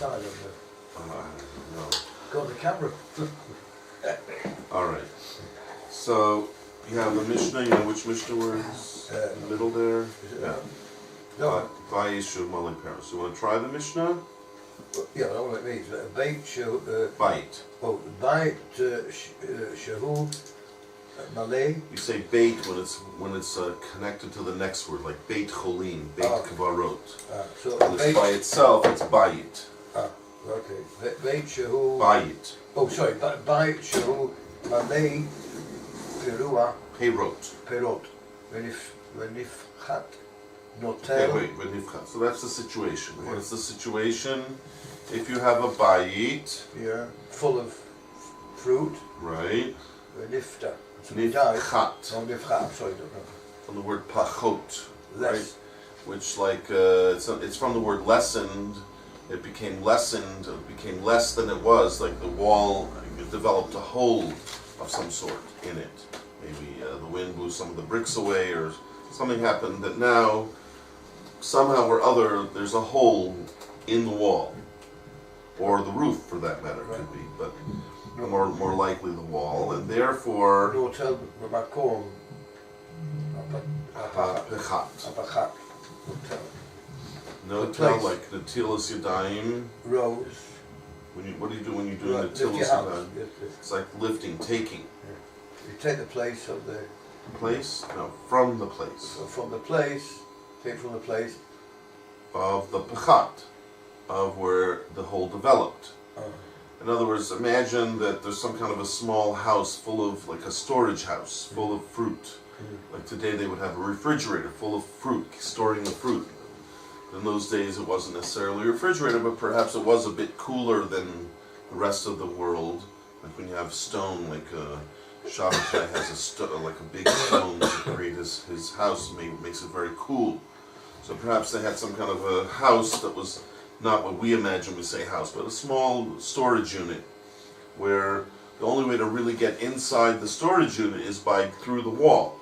Side of No. got the camera. All right. So you have the Mishnah. You know which Mishnah we're in the middle there? Is it Yeah. No. Vayishu Malay Paris. You want to try the Mishnah? Yeah, I know what it means. Beitsa. Bait. Oh, Beit Shahu Malay. You say bait when it's connected to the next word, like beit cholim, beit kavarot. So When it's by itself, it's bayit. Okay. Beit Shahu. Bayit. Oh, sorry. Beit Shahu Malay Perua Peirot. Perot. Venif Chat Okay, Notel. wait, benifcha. So that's the situation. What is the situation? If you have a bayit, Yeah, full of fruit. right? Venifta. Nifchat. Oh, Nifchat. Sorry, don't know. From the word pachot, right? Less. Which, like, it's from the word lessened. It became lessened. It became less than it was. Like the wall developed a hole of some sort in it. Maybe the wind blew some of the bricks away, or something happened that now, somehow or other, there's a hole in the wall, or the roof, for that matter, could be, but more likely the wall, and therefore. Notel Makom. Pechat. Apachat. No tell, like Natilas Yadayim. Rose. What do you do when you're doing Lift your Natilas hands. Yadayim? Yes, yes. It's like lifting, taking. You take the place of the. Place? No, from the place. So from the place, take from the place. Of the Pechat. Of where the hole developed. In other words, imagine that there's some kind of a small house full of, like a storage house, full of fruit. Like today they would have a refrigerator full of fruit, storing the fruit. In those days it wasn't necessarily a refrigerator, but perhaps it was a bit cooler than the rest of the world. Like when you have stone, like Shabbatai has like a big stone to create his house, makes it very cool. So perhaps they had some kind of a house that was not what we imagine we say house, but a small storage unit where the only way to really get inside the storage unit is through the wall.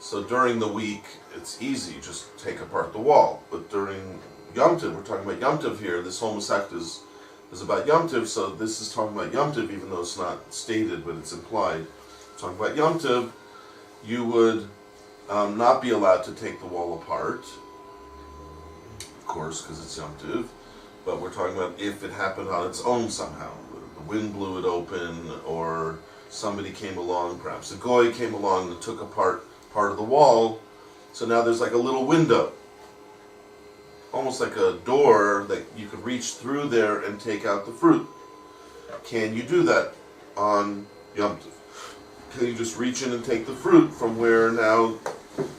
So during the week, it's easy, just take apart the wall. But during Yom Tov, we're talking about Yom Tov here, this whole Masech is about Yom Tov, so this is talking about Yom Tov, even though it's not stated, but it's implied. Talking about Yom Tov, you would not be allowed to take the wall apart, of course, because it's Yom Tov, but we're talking about if it happened on its own somehow. The wind blew it open, or somebody came along, perhaps a goy came along and took apart part of the wall, so now there's like a little window, almost like a door that you could reach through there and take out the fruit. Can you do that on Yom Tov? Can you just reach in and take the fruit from where now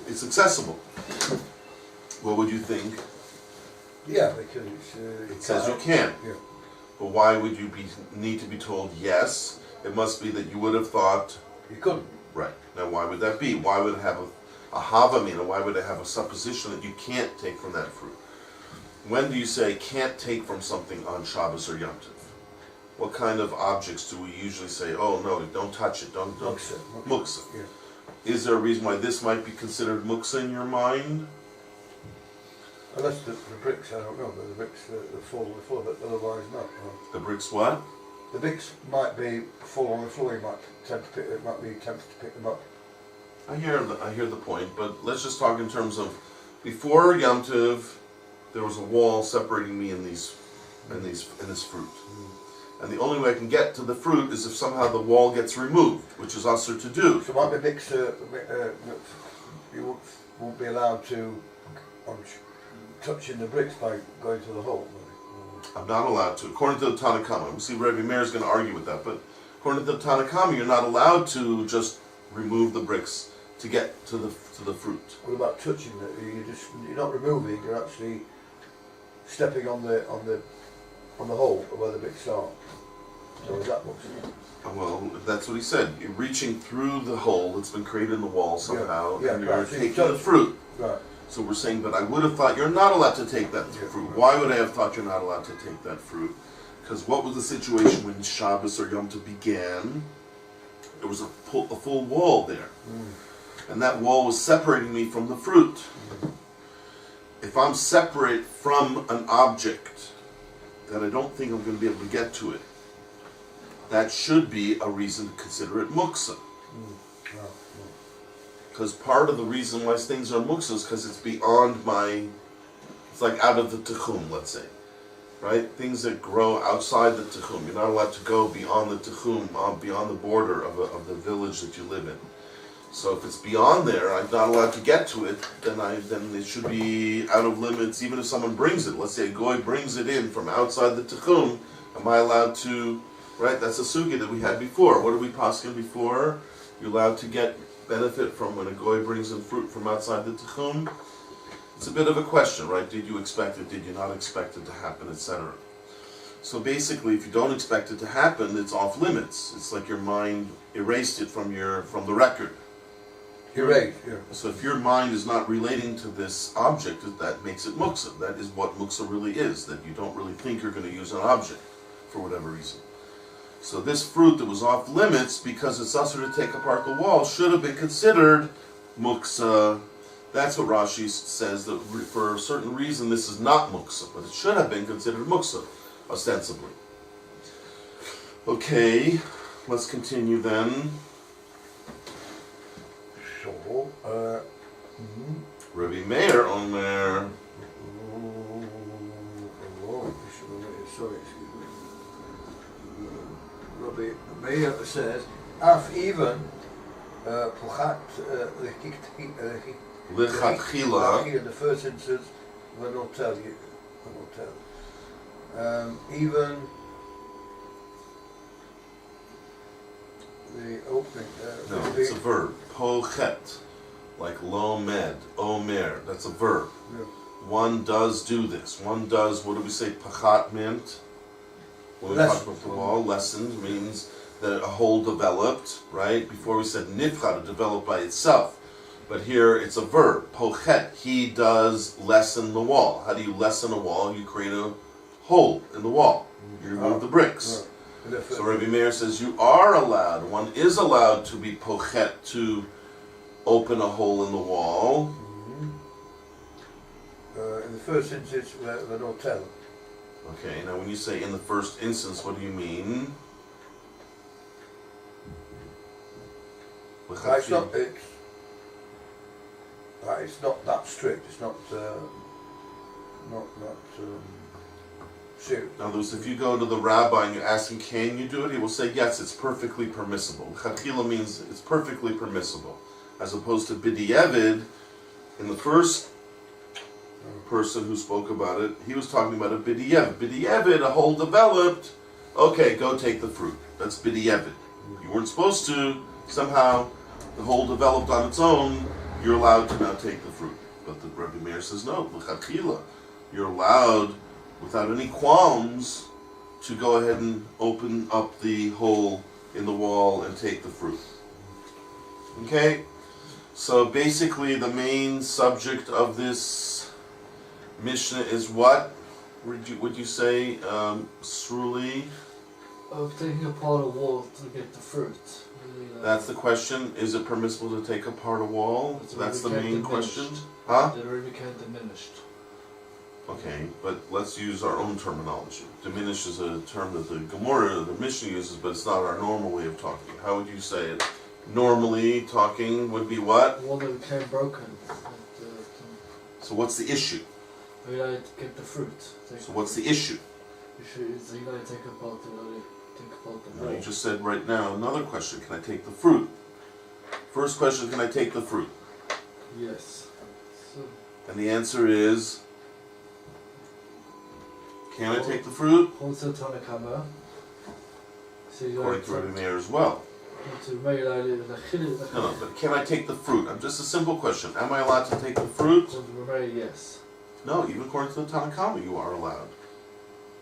it's accessible? What would you think? Yeah, because It says you can. Yeah. But why would you need to be told yes? It must be that you would have thought. You couldn't. Right. Now why would that be? Why would it have a havamina? Why would it have a supposition that you can't take from that fruit? When do you say can't take from something on Shabbos or Yom Tov? What kind of objects do we usually say, oh no, don't touch it, don't muksa. Yeah. Is there a reason why this might be considered muksa in your mind? Unless the bricks, I don't know, but the bricks fall on the floor, but otherwise not. No. The bricks what? The bricks might be fall on the floor. You might might be tempted to pick them up. I hear the point, but let's just talk in terms of before Yom Tov, there was a wall separating me and this fruit, and the only way I can get to the fruit is if somehow the wall gets removed, which is usher to do. So might be bricks. You won't be allowed to touching the bricks by going to the hole. I'm not allowed to, according to the Tanna Kama. We see Rebbe Meir is going to argue with that, but according to the Tanna Kama, you're not allowed to just remove the bricks to get to the fruit. What about touching it? You're not removing. You're actually stepping on the hole where the bricks are. So is that what's? Well, that's what he said. You're reaching through the hole that's been created in the wall somehow, and you're taking the fruit. Right. So we're saying, but I would have thought you're not allowed to take that fruit. Why would I have thought you're not allowed to take that fruit? Because what was the situation when Shabbos or Yom Tov began? There was a full wall there. And that wall was separating me from the fruit. If I'm separate from an object that I don't think I'm going to be able to get to it, that should be a reason to consider it muksa. Because part of the reason why things are muksa is because it's beyond my, it's like out of the tichum, let's say. Right? Things that grow outside the tichum. You're not allowed to go beyond the tichum, beyond the border of the village that you live in. So if it's beyond there, I'm not allowed to get to it, then it should be out of limits, even if someone brings it. Let's say a goy brings it in from outside the tichum, am I allowed to, right? That's a sugya that we had before. What did we paskin before? You're allowed to get benefit from when a goy brings in fruit from outside the tichum. It's a bit of a question, right? Did you expect it? Did you not expect it to happen, etc.? So basically, if you don't expect it to happen, it's off limits. It's like your mind erased it from the record. Erased, yeah. So if your mind is not relating to this object, that makes it muksa. That is what muksa really is, that you don't really think you're going to use an object for whatever reason. So this fruit that was off limits, because it's usher to take apart the wall, should have been considered muksa. That's what Rashi says, that for a certain reason this is not muksa, but it should have been considered muksa, ostensibly. Okay, let's continue then. So, Rabbi Meir on there. Sorry, excuse me. Rabbi Meir says, Af even Puchat Lichatchila. in the first instance, will not tell you. Even the opening. No, it's a verb. Pochet, like lomed, omer. That's a verb. Yeah. One does do this. One does. What do we say? Pachat meant when we talk about the wall. Lessened means that a whole developed. Right before we said nifcha, to develop by itself. But here it's a verb. Pochet. He does lessen the wall. How do you lessen a wall? You create a hole in the wall. You remove the bricks. So Rabbi Meir says you are allowed, one is allowed to be pochet, to open a hole in the wall. In the first instance, the hotel. Okay, now when you say in the first instance, what do you mean? It's not that strict. It's not serious. In other words, if you go to the rabbi and you ask him, can you do it? He will say, yes, it's perfectly permissible. Chatchila means it's perfectly permissible. As opposed to b'di'evid, in the first person who spoke about it, he was talking about a b'di'evid. B'di'evid, a hole developed, okay, go take the fruit. That's b'di'evid. You weren't supposed to, somehow the hole developed on its own, you're allowed to now take the fruit. But the Rebbe Meir says, no, l'chatchila, you're allowed, without any qualms, to go ahead and open up the hole in the wall and take the fruit. Okay? So basically the main subject of this Mishnah is what? Would you say, Sruli? Of taking apart a wall to get the fruit. That's the question. Is it permissible to take apart a wall? That's the main question? Huh? It already became diminished. Okay, but let's use our own terminology. Diminish is a term that the Gemora, the Mishnah uses, but it's not our normal way of talking. How would you say it? Normally, talking would be what? Wall that became broken. So what's the issue? You gotta get the fruit. So what's the issue? You gotta take apart the No, wall. you just said right now, another question, can I take the fruit? First question, can I take the fruit? Yes. So, And the answer is, can I take the fruit? according to Tanakama, so you According to Rabbi Meir as well. No, but can I take the fruit? Just a simple question. Am I allowed to take the fruit? Yes. No, even according to the Tanakama, you are allowed.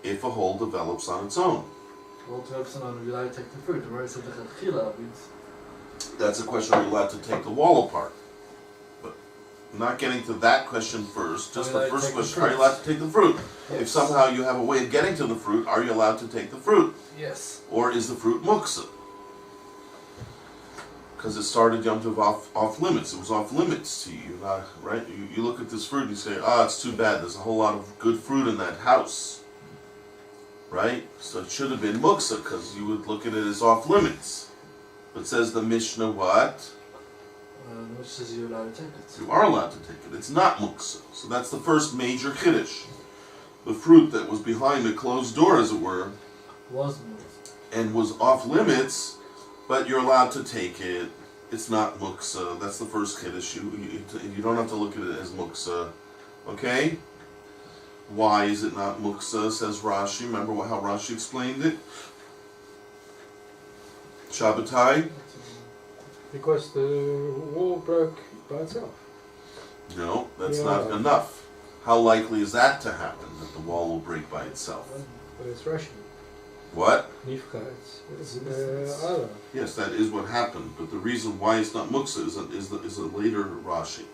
If a hole develops on its own. Well, to have someone you like to take the fruit, the Mary said the Chila means. That's a question, are you allowed to take the wall apart? But I'm not getting to that question first. Just the first question, are you allowed to take the fruit? Yes. If somehow you have a way of getting to the fruit, are you allowed to take the fruit? Yes. Or is the fruit muksa? Because it started Yom Tov off limits. It was off limits to you, right? You look at this fruit and you say, it's too bad. There's a whole lot of good fruit in that house. right? So it should have been muksa, because you would look at it as off limits. But says the Mishnah what? Which says you're allowed to take it. You are allowed to take it. It's not muksa. So that's the first major chiddush. The fruit that was behind a closed door, as it were, Wasn't. and was off limits, but you're allowed to take it. It's not muksa. That's the first chiddush. You don't have to look at it as muksa. Okay? Why is it not muksa, says Rashi. Remember how Rashi explained it? Shabbatai? Because the wall broke by itself. No, that's Yeah. not enough. How likely is that to happen, that the wall will break by itself? But it's Russian. What? Nifka, it's Allah. Yes, that is what happened. But the reason why it's not muksa is a later Rashi.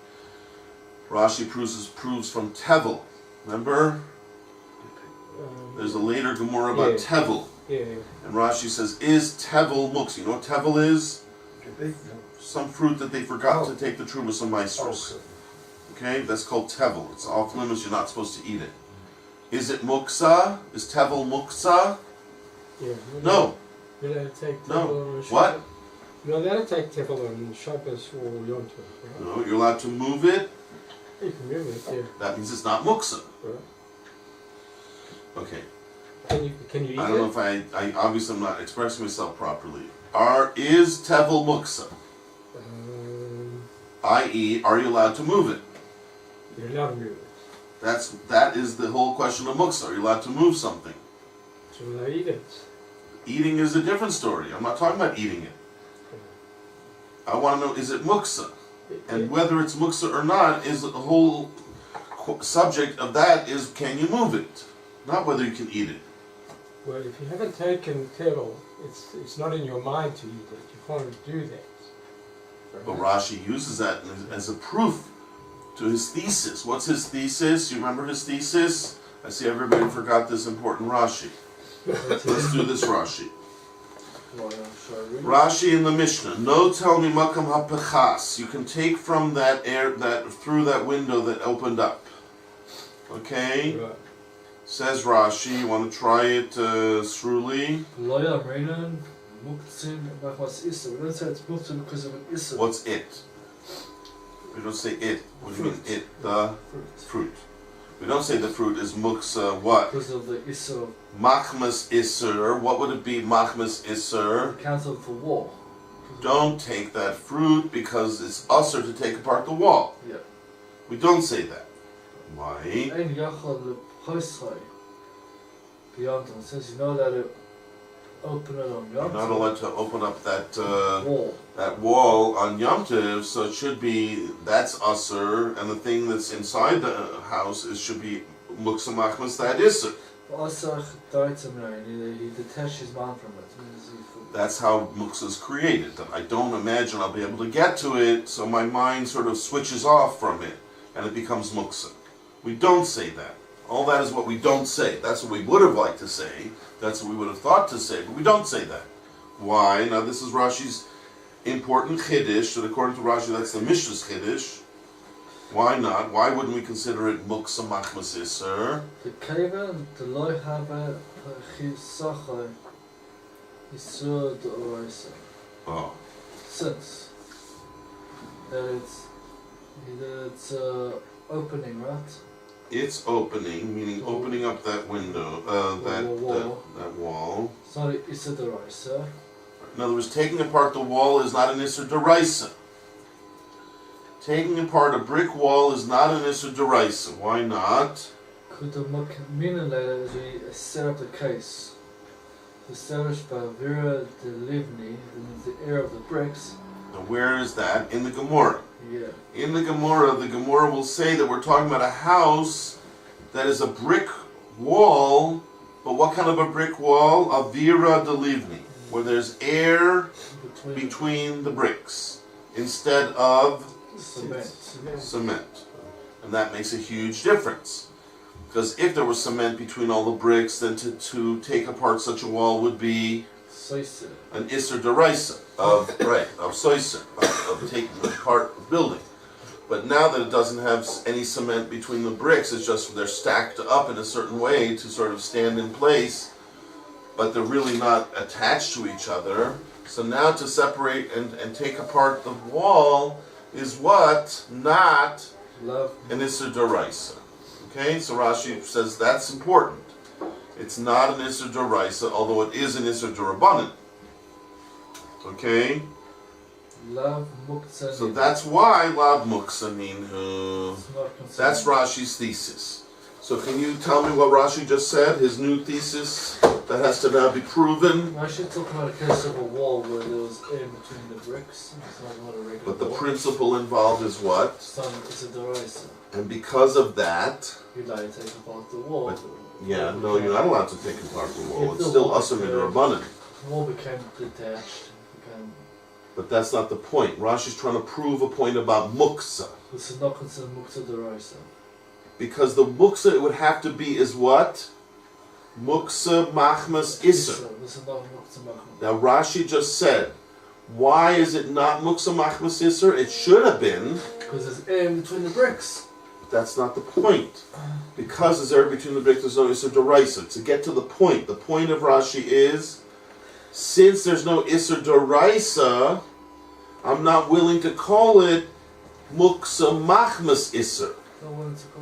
Rashi proves from Tevel. Remember? There's a later Gemora about Yeah. Tevel. Yeah. And Rashi says, is Tevel muksa? You know what Tevel is? Could be, no. Some fruit that they forgot Oh. to take the Trumas and Maestros. Oh, Okay? That's called Tevel. It's off limits. You're not supposed to eat it. Is it muksa? Is Tevel muksa? Yeah. No. You're allowed to take No. Tefillin on Shabbos. What? You're allowed to take Tefillin on Shabbos or Yom Tov, right? No, you're allowed to move it. You can move it, yeah. That means it's not muksa. Right. Okay. Can you eat I don't know it? if I obviously I'm not expressing myself properly. Is Tevel muksa? I.e., are you allowed to move it? You're allowed to move it. That is the whole question of muksa. Are you allowed to move something? So you're allowed to eat it. Eating is a different story. I'm not talking about eating it. I want to know, is it muksa? And whether it's muksa or not is the whole subject of that is, can you move it? Not whether you can eat it. Well, if you haven't taken Tefillin, it's not in your mind to eat it. You can't do that. But Rashi uses that as a proof to his thesis. What's his thesis? You remember his thesis? I see everybody forgot this important Rashi. Let's do this Rashi. Rashi in the Mishnah. No, tell me makam hapechas. You can take from that air, that through that window that opened up. Okay. Right. Says Rashi. You want to try it, Sruli? Loya Renan, Muktzin, Bachwas Issa. We don't say it's Muktzin because of an Issa. What's it? We don't say it. What do you mean it? The fruit. We don't say the fruit is muksa. What? Because of the Issa. Machmas Isser. What would it be? Machmas Isser. Cancelled for war. Don't take that fruit because it's usher to take apart the wall. Yeah. We don't say that. Why? Ein Yachal Lepoisai. Beyond them. Since you know that it open it on You're Yom not allowed to open up wall. that wall on Yom Tov, so it should be, that's usher, and the thing that's inside the house should be muksa machmas, that isser. Asach Daitzamai, he detached his mind from it. That's how muksa is created. That I don't imagine I'll be able to get to it, so my mind sort of switches off from it, and it becomes muksa. We don't say that. All that is what we don't say. That's what we would have liked to say. That's what we would have thought to say, but we don't say that. Why? Now this is Rashi's important chiddush, and according to Rashi that's the Mishnah's chiddush. Why not? Why wouldn't we consider it muksa machmas isser? The Kavan, the Loi have a Chisachai, Isur the Oraisa. Oh. Since that it's opening, right? It's opening, meaning opening up that window, that wall. It's not an Isur the Oraisa. In other words, taking apart the wall is not an Isser Deraisa. Taking apart a brick wall is not an Isser Deraisa. Why not? Could the meaning later as we set up the case. Established by Vera de Livni, the heir of the bricks. Now where is that? In the Gemora. Yeah. In the Gemora will say that we're talking about a house that is a brick wall, but what kind of a brick wall? A Vera de Livni, where there's air between the bricks instead of cement. And that makes a huge difference. Because if there was cement between all the bricks, then to take apart such a wall would be an Isser Deraisa of soiser, of taking apart the building. But now that it doesn't have any cement between the bricks, it's just they're stacked up in a certain way to sort of stand in place, but they're really not attached to each other. So now to separate and take apart the wall is what? Not Love. an Isser Doraisa. Okay, so Rashi says that's important. It's not an Isser Doraisa, although it is an Isser Dorabanan. Okay? Love muktzah. So that's why Lav Muksa Minhu. That's Rashi's thesis. So can you tell me what Rashi just said? His new thesis that has to now be proven? I should talk about a case of a wall where there was air between the bricks. It's not a regular But the wall. principle involved is what? It's a deraisa. And because of that, You'd like to take apart the wall. But- yeah, no, you're not allowed to take apart the wall. It's still Asur Midrabanan. The wall became detached. But that's not the point. Rashi's trying to prove a point about Muksa. This is not considered muktzah deraisa. Because the Muksa it would have to be is what? Muksa Machmas Isser. This is not muktzah machmas. Now Rashi just said, why is it not Muksa Machmas Isser? It should have been. Because there's air in between the bricks. That's not the point. Because there's air between the bricks, there's no Isser Doraisa. To get to the point of Rashi is, since there's no Isser Doraisa, I'm not willing to call it Muksa Machmas Isser.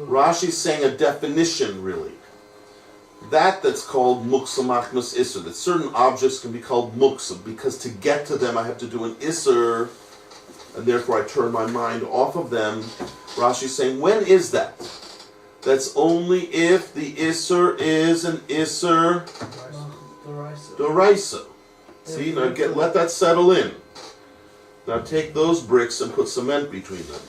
Rashi's saying a definition, really. That's called Muksa Machmas Isser. That certain objects can be called Muksa, because to get to them I have to do an Isser, and therefore I turn my mind off of them. Rashi's saying, when is that? That's only if the Isser is an Isser Doraisa. See, now let that settle in. Now take those bricks and put cement between them.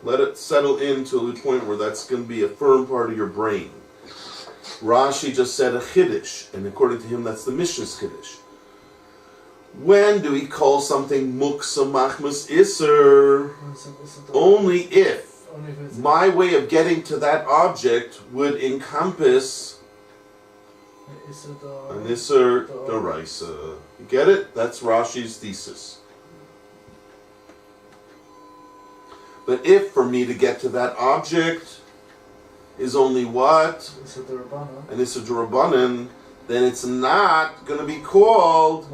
Let it settle in to the point where that's going to be a firm part of your brain. Rashi just said a chiddush, and according to him that's the Mishnah's chiddush. When do we call something muksa machmas isser? Only if my way of getting to that object would encompass an isser doraisa. You get it? That's Rashi's thesis. But if for me to get to that object is only what? An isser dorabanan, then it's not going to be called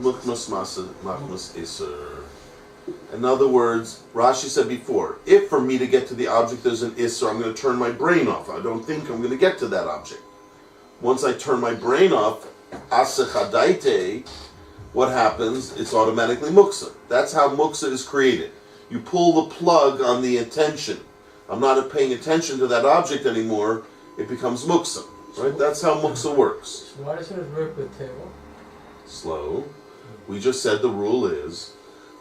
mukmas machmas isser. In other words, Rashi said before, if for me to get to the object there's an isser, I'm going to turn my brain off. I don't think I'm going to get to that object. Once I turn my brain off, asechadaite, what happens? It's automatically muksa. That's how muksa is created. You pull the plug on the attention. I'm not paying attention to that object anymore. It becomes muksa. Right? That's how muksa works. Why doesn't it work with table? Slow. We just said the rule is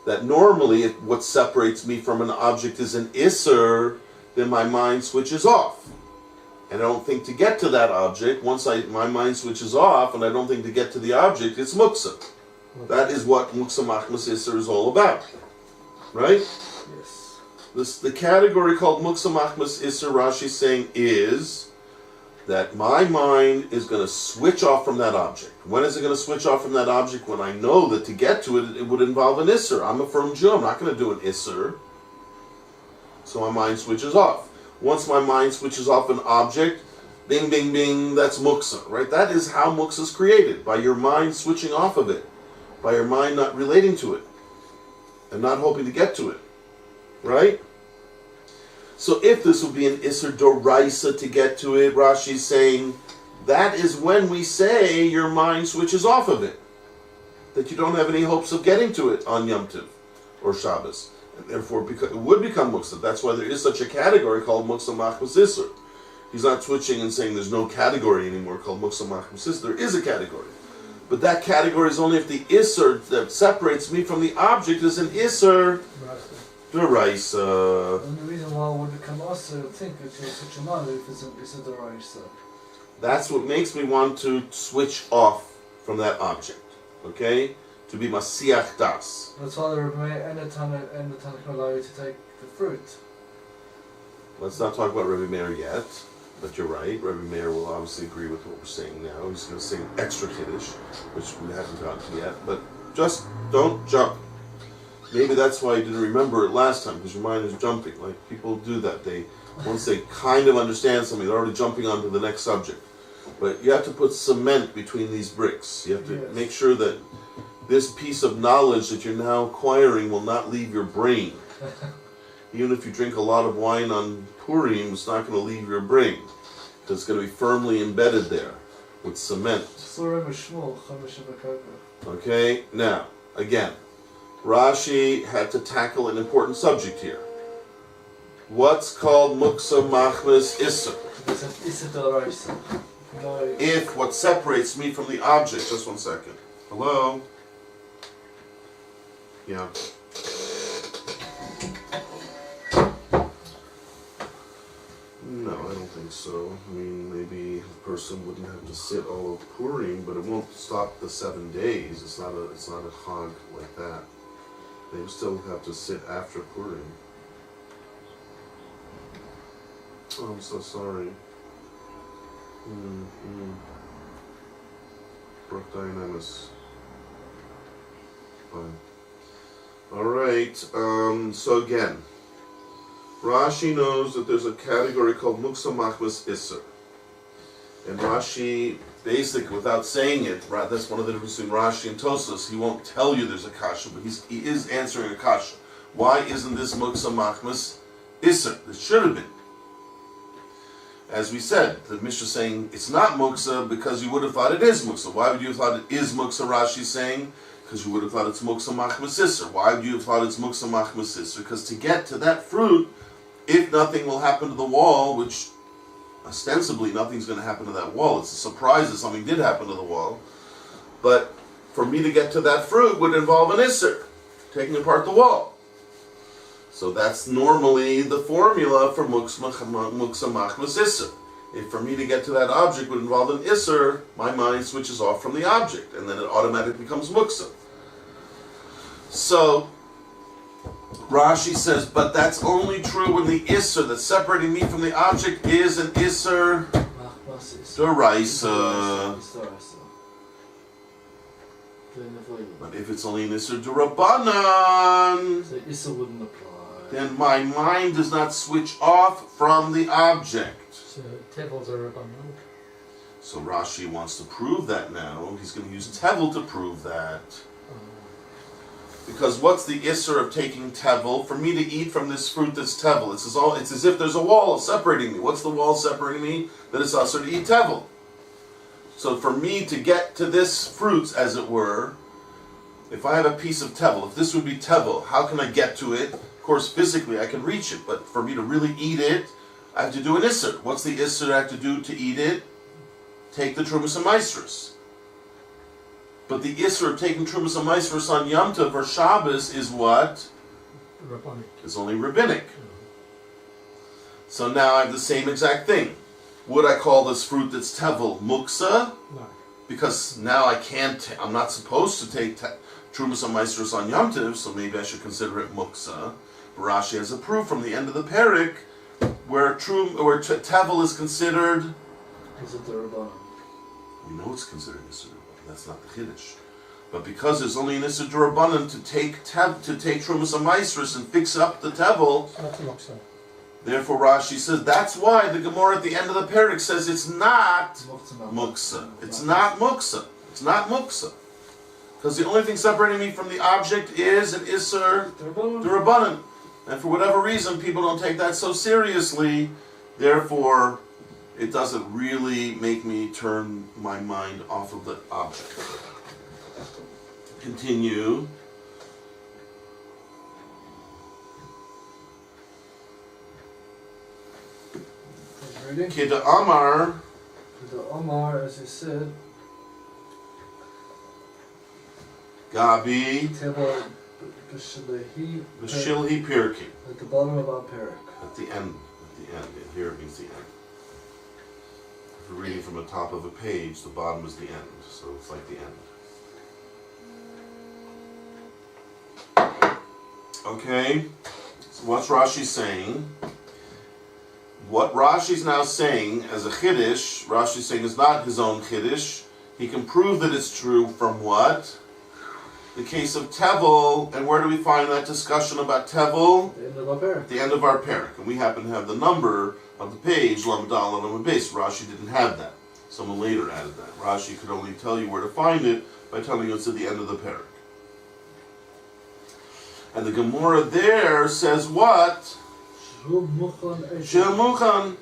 that normally what separates me from an object is an isser, then my mind switches off. And I don't think to get to that object, once my mind switches off and I don't think to get to the object, it's muksa. That is what muksa machmas isser is all about. Right? Yes. The category called muksa machmas isser, Rashi saying, is that my mind is going to switch off from that object. When is it going to switch off from that object? When I know that to get to it, it would involve an isser. I'm a firm Jew. I'm not going to do an isser. So my mind switches off. Once my mind switches off an object, bing, bing, bing, that's muksa, right? That is how muksa is created, by your mind switching off of it, by your mind not relating to it, and not hoping to get to it, right? So if this would be an isser doraisa to get to it, Rashi's saying, that is when we say your mind switches off of it, that you don't have any hopes of getting to it on Yom Tov or Shabbos. And therefore, it would become muksa. That's why there is such a category called muksa machmas isser. He's not switching and saying there's no category anymore called muksa machmas isser. There is a category. But that category is only if the isser that separates me from the object is an isser deraisa. And the reason why it would become also think if you're such a man if it's a deraisa. That's what makes me want to switch off from that object. Okay? To be masiach das. That's why the Rebbe and the Tanakh allow you to take the fruit. Let's not talk about Rebbe Meir yet, but you're right. Rebbe Meir will obviously agree with what we're saying now. He's going to sing extra Kiddush, which we haven't gotten to yet. But just don't jump. Maybe that's why you didn't remember it last time, because your mind is jumping. Like people do that. Once they kind of understand something, they're already jumping onto the next subject. But you have to put cement between these bricks. You have to Yes. make sure that this piece of knowledge that you're now acquiring will not leave your brain. Even if you drink a lot of wine on Purim, it's not going to leave your brain. It's going to be firmly embedded there with cement. Okay, now, again, Rashi had to tackle an important subject here. What's called muksa machmas isser? If what separates me from the object, just 1 second. Hello? Yeah. No, I don't think so. I mean, maybe the person wouldn't have to sit all of Purim, but it won't stop the 7 days. It's not a chag like that. They still have to sit after Purim. Oh, I'm so sorry. Brooke Dynamis. Fine. Alright, so again, Rashi knows that there's a category called Muksa Machmas Isser. And Rashi, basically, without saying it, right, that's one of the differences between Rashi and Tosas. He won't tell you there's a kasha, but he is answering a kasha. Why isn't this Muksa Machmas Isser? It should have been. As we said, the Mishnah is saying it's not Muksa because you would have thought it is Muksa. Why would you have thought it is Muksa, Rashi is saying? Because you would have thought it's Muksa Machmas Isser. Why would you have thought it's Muksa Machmas Isser? Because to get to that fruit, if nothing will happen to the wall, which ostensibly nothing's going to happen to that wall, it's a surprise that something did happen to the wall, but for me to get to that fruit would involve an Isser, taking apart the wall. So that's normally the formula for Muksa Machmas Isser. If for me to get to that object would involve an Isser, my mind switches off from the object, and then it automatically becomes Muksa. So, Rashi says, but that's only true when the Isser that's separating me from the object is an Isser D'Oraisa. But if it's only an Isser D'Rabbanan, so Issa wouldn't apply. Then my mind does not switch off from the object. So tevels are abundant. So Rashi wants to prove that now. He's going to use tevel to prove that. Because what's the isser of taking tevel? For me to eat from this fruit that's tevel. It's as if there's a wall separating me. What's the wall separating me? That it's also to eat tevel. So for me to get to this fruit, as it were, if I have a piece of tevel, if this would be tevel, how can I get to it? Of course, physically I can reach it, but for me to really eat it, I have to do an isser. What's the isser I have to do to eat it? Take the Trumas and Maestros. But the isser of taking Trumas and Maestros on Yom Tov or Shabbos is what? Rabbinic. It's only rabbinic. So now I have the same exact thing. Would I call this fruit that's tevel muksa? No. Because now I'm not supposed to take Trumas and Maestros on Yom Tov, so maybe I should consider it muksa. Rashi has a proof from the end of the parak where tevel is considered. Is it the Rabbanon? We know it's considered Nisr D'Rabbanan. That's not the Chiddush. But because there's only an Nisr D'Rabbanan to take Trumas and Maestros and fix up the tevel, That's muksa. therefore Rashi says that's why the Gemora at the end of the parak says it's not muksa. It's not muksa. It's not muksa. Because the only thing separating me from the object is an Isser D'Rabbanan. And for whatever reason, people don't take that so seriously. Therefore, it doesn't really make me turn my mind off of the object. Continue. Ready? Kida Amar. The Omar, as you said, Gabi. Teva B'Shilhi B'Shilhi Pirki. at the bottom of our parak. At the end. Here it means the end. If you're reading from the top of a page, the bottom is the end. So it's like the end. Okay. So what's Rashi saying? What Rashi's now saying as a Chiddush, Rashi's saying is not his own Chiddush. He can prove that it's true from what? The case of Tevel. And where do we find that discussion about Tevel? The end of our parak. At the end of our parak. And we happen to have the number of the page, Lamed Aleph Lamed Beis. Rashi didn't have that. Someone later added that. Rashi could only tell you where to find it by telling you it's at the end of the parak. And the Gemora there says what? Shemuchan.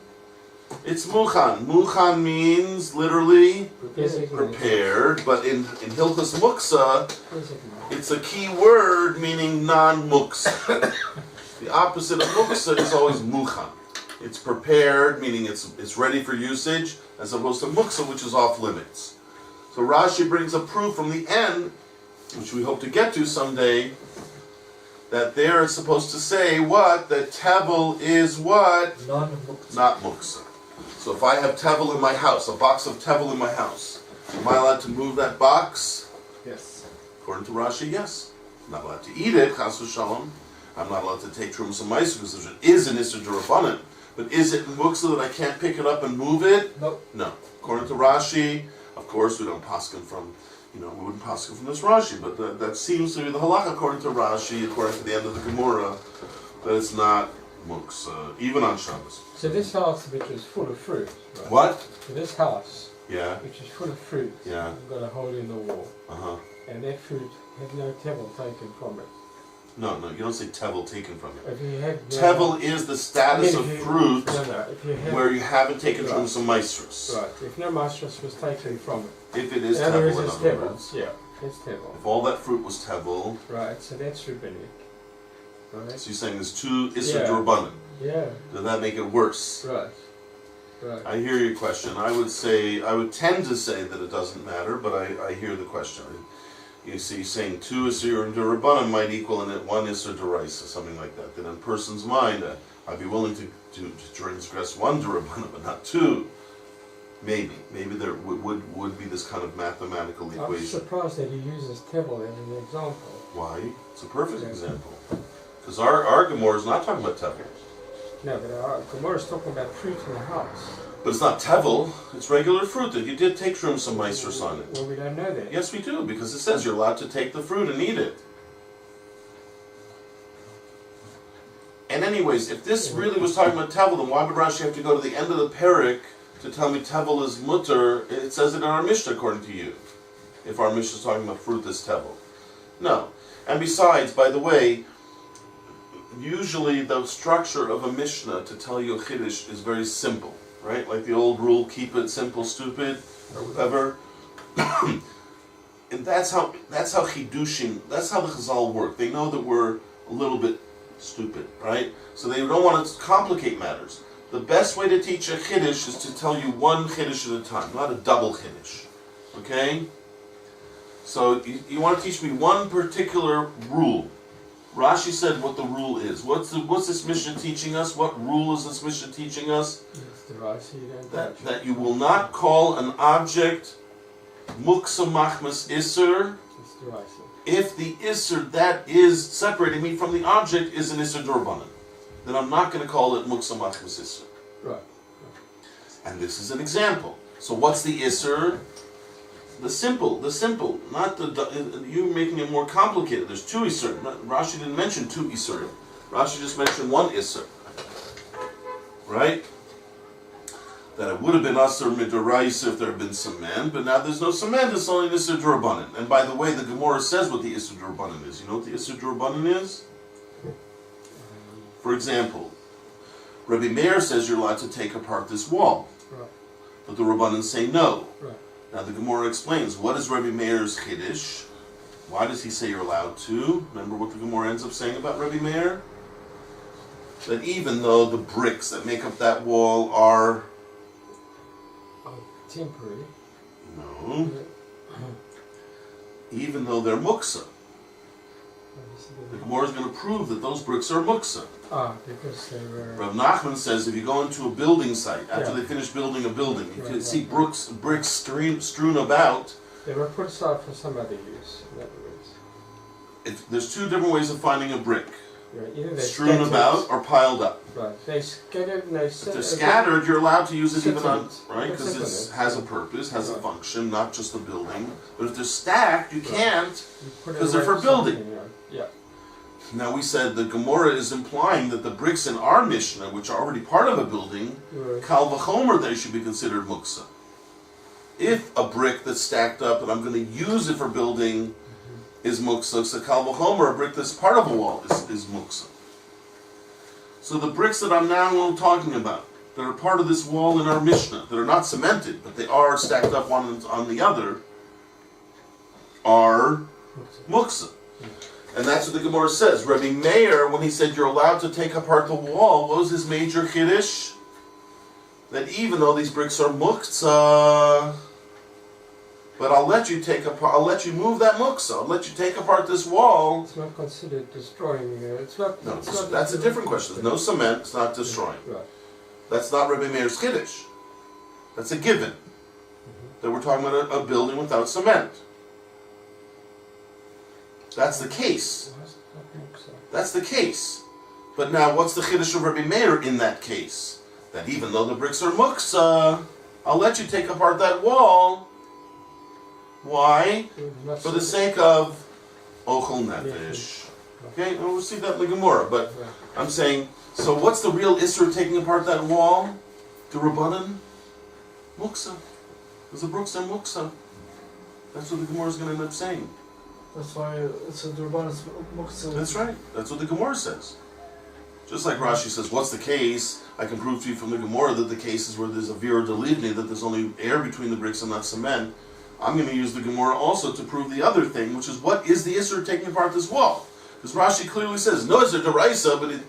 It's muchan. Muchan means literally prepared, but in Hilchos Muksa, it's a key word meaning non-muksa. The opposite of muksa is always muchan. It's prepared, meaning it's ready for usage, as opposed to muksa, which is off limits. So Rashi brings a proof from the end, which we hope to get to someday, that there it's supposed to say what? That tevel is what? Not muksa. So if I have tevel in my house, a box of tevel in my house, am I allowed to move that box? Yes. According to Rashi, yes. I'm not allowed to eat it, chas v'shalom. I'm not allowed to take Trumas and Meiser because it is an Isser D'Rabbanan. But is it muksa that I can't pick it up and move it? Nope. No. According to Rashi, of course, we don't paskin from, we wouldn't paskin from this Rashi, but that seems to be the halakha according to Rashi, according to the end of the Gemora, that it's not muksa, even on Shabbos. So this house, which is full of fruit, right? What? So this house, Yeah. which is full of fruit, Yeah. you've got a hole in the wall, Uh-huh. and that fruit had no tevel taken from it. No, you don't say tevel taken from you. If you had Tevel is the status of fruit if you had, where you haven't taken Right. Trumas and Meisers. right, if no maestros was taken from it. If it is In other tevel, words, in it's other tevel. words. Yeah, it's tevel. If all that fruit was tevel, Right, so that's rabbinic. Right? so you're saying there's two Isser Yeah. D'Rabbanan. Yeah, Does that make it worse? right. Right. I hear your question. I would tend to say that it doesn't matter, but I hear the question. You see, saying two Isser D'Rabbanan might equal in it one Isser D'Oraisa, something like that. Then in a person's mind, I'd be willing to transgress one D'Rabbanan, but not two. Maybe there would be this kind of mathematical I'm equation. surprised that he uses tevel as an example. Why? It's a perfect Yeah. example. Because our Gemora is not talking about tevel. No, but our Gemora is talking about fruit in the house. But it's not tevel, it's regular fruit that you did take from some Meisers on it. Well, we don't know that. Yes, we do, because it says you're allowed to take the fruit and eat it. And anyways, if this really was talking about tevel, then why would Rashi have to go to the end of the parak to tell me tevel is mutter? It says it in our Mishnah, according to you. If our Mishnah is talking about fruit that's tevel. No. And besides, by the way, usually the structure of a Mishnah to tell you a Chiddush is very simple, right? Like the old rule, keep it simple, stupid, or whatever. And that's how Chidushim, that's how the Chazal work. They know that we're a little bit stupid, right? So they don't want to complicate matters. The best way to teach a Chiddush is to tell you one Chiddush at a time, not a double Chiddush. Okay? So you want to teach me one particular rule. Rashi said what the rule is. What's this Mishnah teaching us? What rule is this Mishnah teaching us? It's the Rashi you don't touch. That you will not call an object muksa machmas isser It's the Rashi. if the isser that is separating me from the object is an isser d'Rabbanan. Then I'm not going to call it muksa machmas isser. Right. And this is an example. So what's the isser? The simple, not you're making it more complicated. There's two isser. Rashi didn't mention two isser. Rashi just mentioned one isser. Right? That it would have been asur midoraisa if there had been cement, but now there's no cement, it's only an isser d'Rabbanan. And by the way, the Gemora says what the isser d'Rabbanan is. You know what the isser d'Rabbanan is? For example, Rabbi Meir says you're allowed to take apart this wall. Right. But the Rabbanan say no. Right. Now the Gemora explains, what is Rabbi Meir's Chiddush? Why does he say you're allowed to? Remember what the Gemora ends up saying about Rabbi Meir? That even though the bricks that make up that wall are... Temporary. No. Even though they're muksa. The Gemara is going to prove that those bricks are muksa. Because they were... Rav Nachman says if you go into a building site, after Yeah. they finish building a building, you can Right, see right. bricks strewn about. They were put aside for some other use, in other words. There's two different ways of finding a brick. Right. Either they're Strewn scattered- about or piled up. Right. They scattered and they If they're scattered, you're allowed to use it Sits even on, in it. right? It Because sits it in it. has a purpose, has a Right. function, not just a building. But if they're stacked, you Right. can't. You put it 'cause they're away for building. something, you know. Yeah. Now we said the Gemora is implying that the bricks in our Mishnah, which are already part of a building, Right. Kal v'chomer, they should be considered muksa. If a brick that's stacked up and I'm going to use it for building is muksa, so kal v'chomer, a brick that's part of a wall is muksa. So the bricks that I'm now talking about, that are part of this wall in our Mishnah, that are not cemented, but they are stacked up one on the other, are muksa. And that's what the Gemora says. Rabbi Meir, when he said you're allowed to take apart the wall, what was his major chiddush? That even though these bricks are muksa, but I'll let you move that muksa. I'll let you take apart this wall. It's not considered destroying. It's not. No, it's not that's a different question. There's no cement. It's not destroying. Right. That's not Rabbi Meir's chiddush. That's a given. That we're talking about a building without cement. That's the case. That's the case. But now, what's the chiddush of Rabbi Meir in that case? That even though the bricks are muksa, I'll let you take apart that wall. Why? For the sake of ochel nefesh. Okay, and we'll see that in the Gemora. But I'm saying, so what's the real issur of taking apart that wall? The Rabbanan? Muksa. Because the bricks are muksa. That's what the Gemora is going to end up saying. That's why it's a Durban's muksa. That's right. That's what the Gemora says. Just like Rashi says, what's the case? I can prove to you from the Gemora that the case is where there's a vira delivni, that there's only air between the bricks and not cement. I'm going to use the Gemora also to prove the other thing, which is what is the issur of taking apart this wall? Because Rashi clearly says, no, it's a deraisa, but it,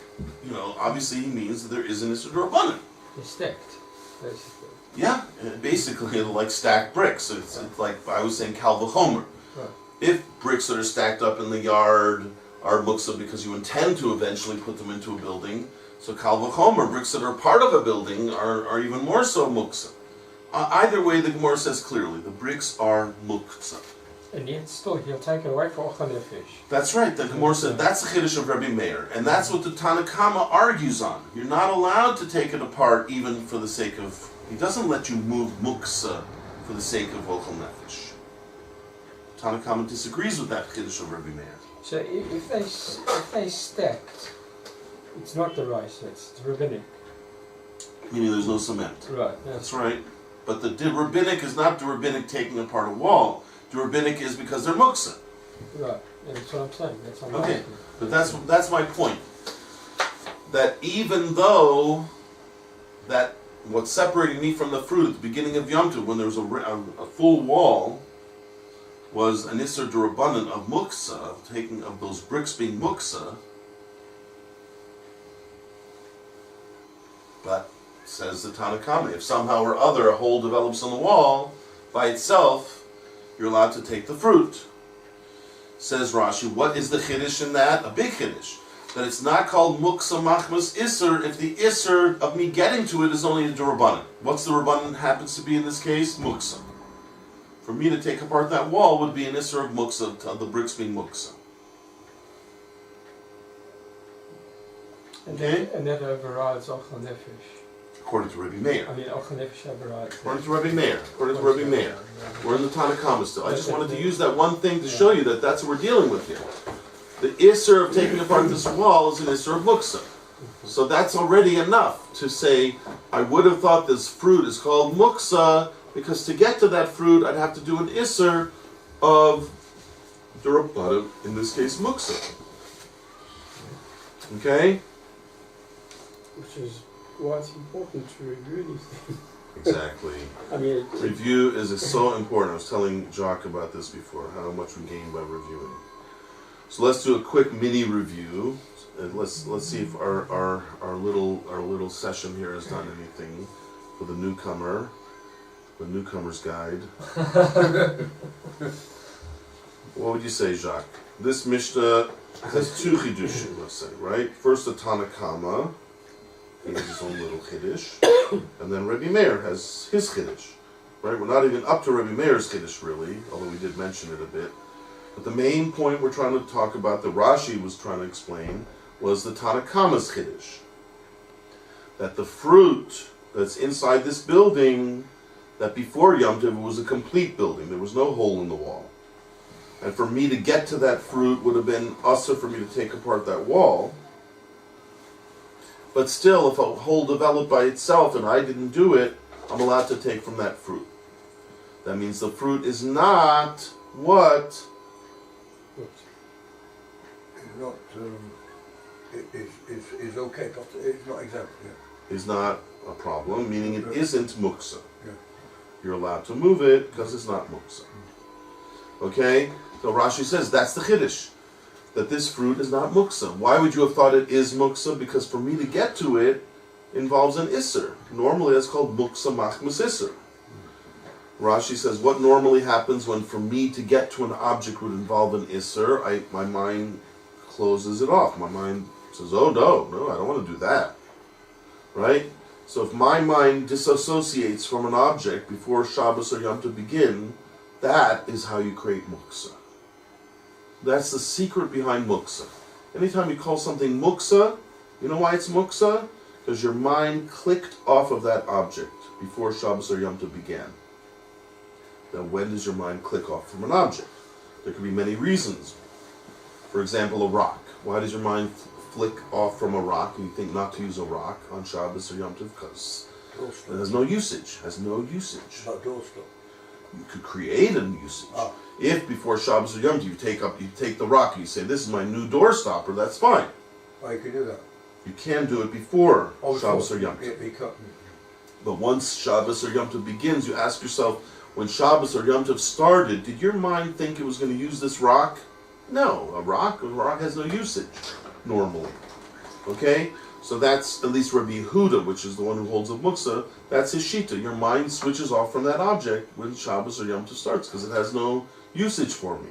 obviously he means that there is an issur d'Rabbanan. They're stacked, basically. Yeah, basically like stacked bricks. It's like I was saying kal v'chomer. Right. If bricks that are stacked up in the yard are muksa because you intend to eventually put them into a building, so kal v'chomer, bricks that are part of a building are even more so muksa. Either way, the Gemara says clearly, the bricks are muksa. And yet still, he'll take it away for ochel nefesh. That's right, the Gemara said that's the chiddush of Rabbi Meir, and that's what the Tanakama argues on. You're not allowed to take it apart even for the sake of, he doesn't let you move muksa for the sake of ochel nefesh. Tanakama disagrees with that chiddush of Rabbi Meir. So if they stacked, it's not the rice, it's rabbinic. Meaning there's no cement. Right. That's right. But the rabbinic is not the rabbinic taking apart a wall. The rabbinic is because they're muksa. Right. That's what I'm saying. That's what I'm Okay. asking. But that's my point. That even though that what's separating me from the fruit at the beginning of Yom Tov, when there was a full wall, was an issur d'Rabbanan of muksa, of those bricks being muksa. But says the Tanakama, if somehow or other a hole develops on the wall by itself, you're allowed to take the fruit. Says Rashi, what is the chiddush in that? A big chiddush. That it's not called muksa machmas isser if the isser of me getting to it is only a d'Rabbanan. What's the Rabbanan happens to be in this case? Muksa. For me to take apart that wall would be an isser of muksa, of the bricks being muksa. Okay? And that overrides ochel nefesh. According to Rabbi Meir. I mean, ochel nefesh overrides. According to Rabbi Meir. According to Rabbi Meir. We're in the Tanakama still. I just wanted to use that one thing to show you that that's what we're dealing with here. The isser of taking apart this wall is an isser of muksa. So that's already enough to say, I would have thought this fruit is called muksa, because to get to that fruit, I'd have to do an isser of d'Rabbanan, in this case, muksa. Okay? Which is why it's important to review these things. Exactly. I mean, Review is so important. I was telling Jacques about this before, how much we gain by reviewing. So let's do a quick mini review. And let's see if our little session here has done anything for the newcomer, the newcomer's guide. What would you say, Jacques? This Mishnah has two chidushim, let's say, right? First, the Tanakama, he has his own little chiddush, and then Rabbi Meir has his chiddush, right? We're not even up to Rabbi Meir's chiddush, really, although we did mention it a bit. But the main point we're trying to talk about, that Rashi was trying to explain, was the Tanakama's chiddush. That the fruit that's inside this building, that before Yom Tov was a complete building, there was no hole in the wall. And for me to get to that fruit would have been usher for me to take apart that wall. But still, if a hole developed by itself and I didn't do it, I'm allowed to take from that fruit. That means the fruit is not what? It's not, it's okay, it's not exempt, yeah. Is not a problem, meaning it isn't muksa. Yeah. You're allowed to move it because it's not muksa. Okay? So Rashi says that's the chiddush, that this fruit is not muksa. Why would you have thought it is muksa? Because for me to get to it involves an isser. Normally that's called muksa machmas isser. Rashi says what normally happens when for me to get to an object would involve an isser, my mind closes it off. My mind says, oh no, I don't want to do that. Right? So if my mind disassociates from an object before Shabbos or Yom Tov begin, that is how you create muksa. That's the secret behind muksa. Anytime you call something muksa, you know why it's muksa? Because your mind clicked off of that object before Shabbos or Yom Tov began. Now when does your mind click off from an object? There could be many reasons. For example, a rock. Why does your mind flick off from a rock and you think not to use a rock on Shabbos or Yom Tov? Because it has no usage. Not doorstop. You could create a usage. If before Shabbos or Yom Tov you take the rock and you say, this is my new door stopper, that's fine. Oh, you can do that. You can do it before Shabbos or Yom Tov. Yeah, But once Shabbos or Yom Tov begins, you ask yourself, when Shabbos or Yom Tov started, did your mind think it was going to use this rock? No, a rock has no usage, normally. Okay? So that's, at least Rabbi Yehuda, which is the one who holds of muksa, that's his shita. Your mind switches off from that object when Shabbos or Yom Tov starts, because it has no usage for me.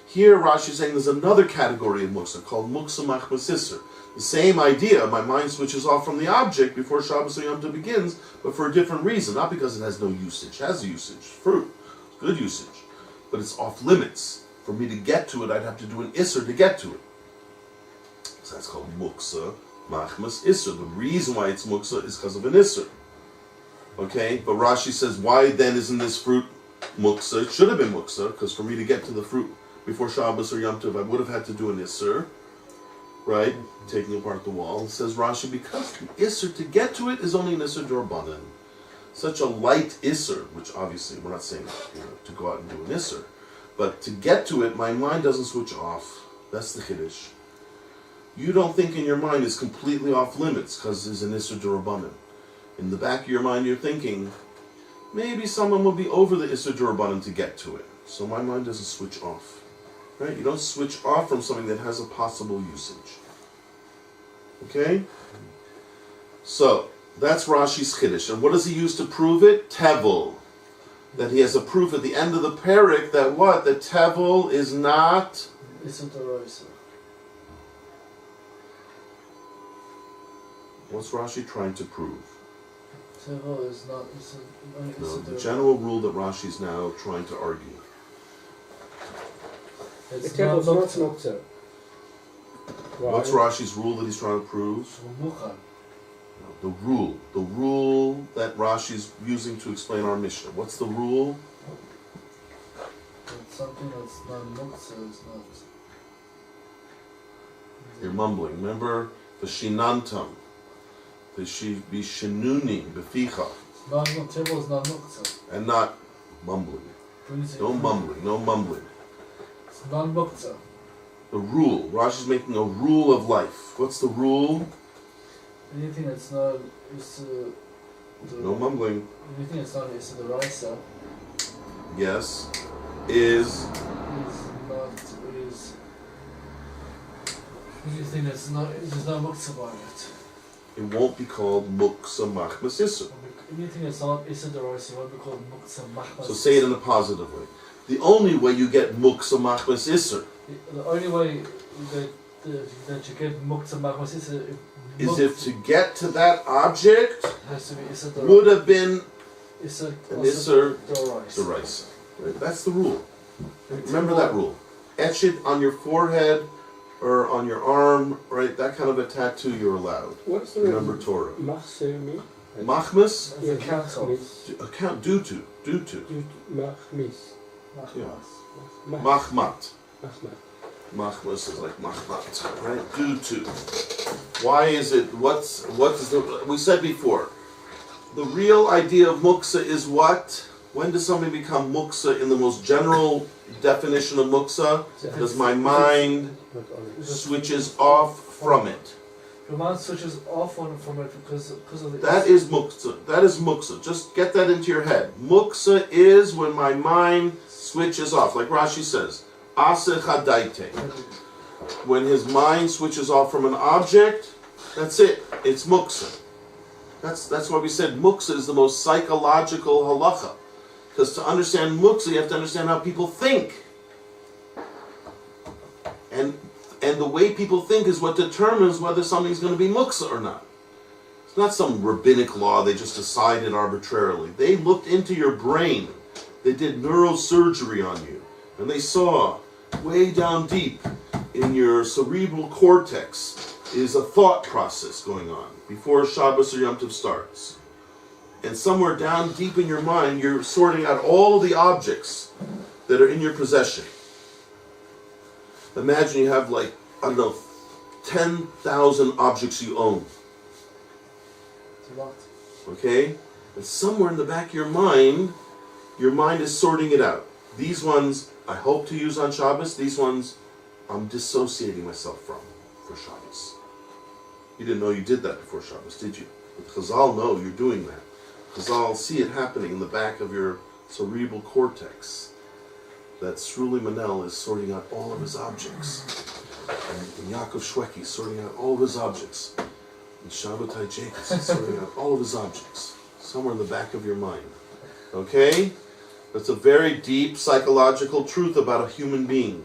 Here, Rashi is saying there's another category of muksa, called muksa machmas isser. The same idea, my mind switches off from the object before Shabbos or Yom Tov begins, but for a different reason, not because it has no usage. It has a usage, fruit, good usage, but it's off limits. For me to get to it, I'd have to do an isser to get to it. So that's called muksa machmas isser. The reason why it's muksa is because of an isser. Okay, but Rashi says, why then isn't this fruit muksa? It should have been muksa, because for me to get to the fruit before Shabbos or Yom Tov, I would have had to do an isser, right? Taking apart the wall. It says Rashi, because the isser to get to it is only an isser d'Rabbanan. Such a light isser, which obviously we're not saying to go out and do an isser, but to get to it, my mind doesn't switch off. That's the chiddush. You don't think in your mind it's completely off limits because there's an isser d'Rabbanan. In the back of your mind, you're thinking, maybe someone will be over the isser d'Rabbanan to get to it. So my mind doesn't switch off. Right? You don't switch off from something that has a possible usage. Okay? So, that's Rashi's chiddush. And what does he use to prove it? Tevel. That he has a proof at the end of the parak that what? That Tevel is not... What's Rashi trying to prove? Tevel is not... No, the general rule that Rashi is now trying to argue. The Tevel is not muksa. What's Rashi's rule that he's trying to prove? The rule that Rashi's using to explain our Mishnah. What's the rule? That something that's not muksa is not. You're mumbling. Remember the shinantam, the bishinuni beficha, Tevel is not muksa. and not mumbling. No mumbling. No mumbling. It's non muksa. The rule. Rashi's making a rule of life. What's the rule? Anything that's not No mumbling. Anything that's not is the raisa. Yes. Is anything that's not muksa by it. it won't be called muksa machmas isser. Anything that's not the raisa won't be called muksa machmas. So say it in a positive way. The only way you get muksa machmas isser The only way that you get muksa machmas is if to get to that object has to be would have been an Isser d'oraisa. Right? That's the rule. Remember that rule. Etch it on your forehead or on your arm, right? That kind of a tattoo you're allowed. What's the Remember Torah. Machmas? Machmas? As a council. Account due to. Machmis. Machmat. Machmat. Machmas is like machmat, right? Due to. Why is it? What is the? We said before. The real idea of muksa is what? When does something become muksa in the most general definition of muksa? Does my mind switches off from it. Your mind switches off from it because of the... That is muksa. That is muksa. Just get that into your head. Muksa is when my mind switches off. Like Rashi says, Ase chadaite. When his mind switches off from an object, that's it. It's muksa. That's why we said muksa is the most psychological halacha. Because to understand muksa, you have to understand how people think. And the way people think is what determines whether something's going to be muksa or not. It's not some rabbinic law they just decided arbitrarily. They looked into your brain. They did neurosurgery on you. And they saw way down deep in your cerebral cortex is a thought process going on before Shabbos or Yom Tov starts. And somewhere down deep in your mind, you're sorting out all of the objects that are in your possession. Imagine you have 10,000 objects you own. It's a lot. Okay? And somewhere in the back of your mind is sorting it out. These ones I hope to use on Shabbos. These ones I'm dissociating myself from for Shabbos. You didn't know you did that before Shabbos, did you? But Chazal know you're doing that. Chazal see it happening in the back of your cerebral cortex. That Sruli Manel is sorting out all of his objects. And Yaakov Shweki is sorting out all of his objects. And Shabbatai Jacobs is sorting out all of his objects. Somewhere in the back of your mind. Okay? That's a very deep psychological truth about a human being.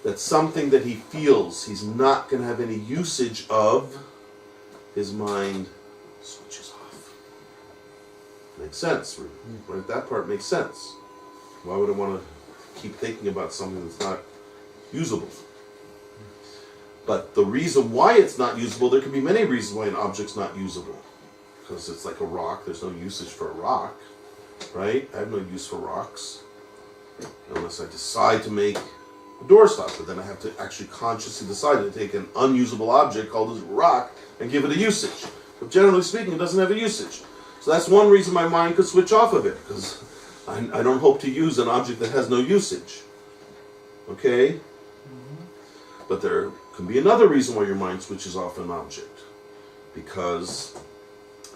That something that he feels he's not going to have any usage of, his mind switches off. Makes sense, right? That part makes sense. Why would I want to keep thinking about something that's not usable? But the reason why it's not usable, there could be many reasons why an object's not usable. Because it's like a rock, there's no usage for a rock, right? I have no use for rocks. Unless I decide to make a doorstop, but then I have to actually consciously decide to take an unusable object called a rock and give it a usage. But generally speaking, it doesn't have a usage. So that's one reason my mind could switch off of it, because I don't hope to use an object that has no usage. Okay? Mm-hmm. But there can be another reason why your mind switches off an object. Because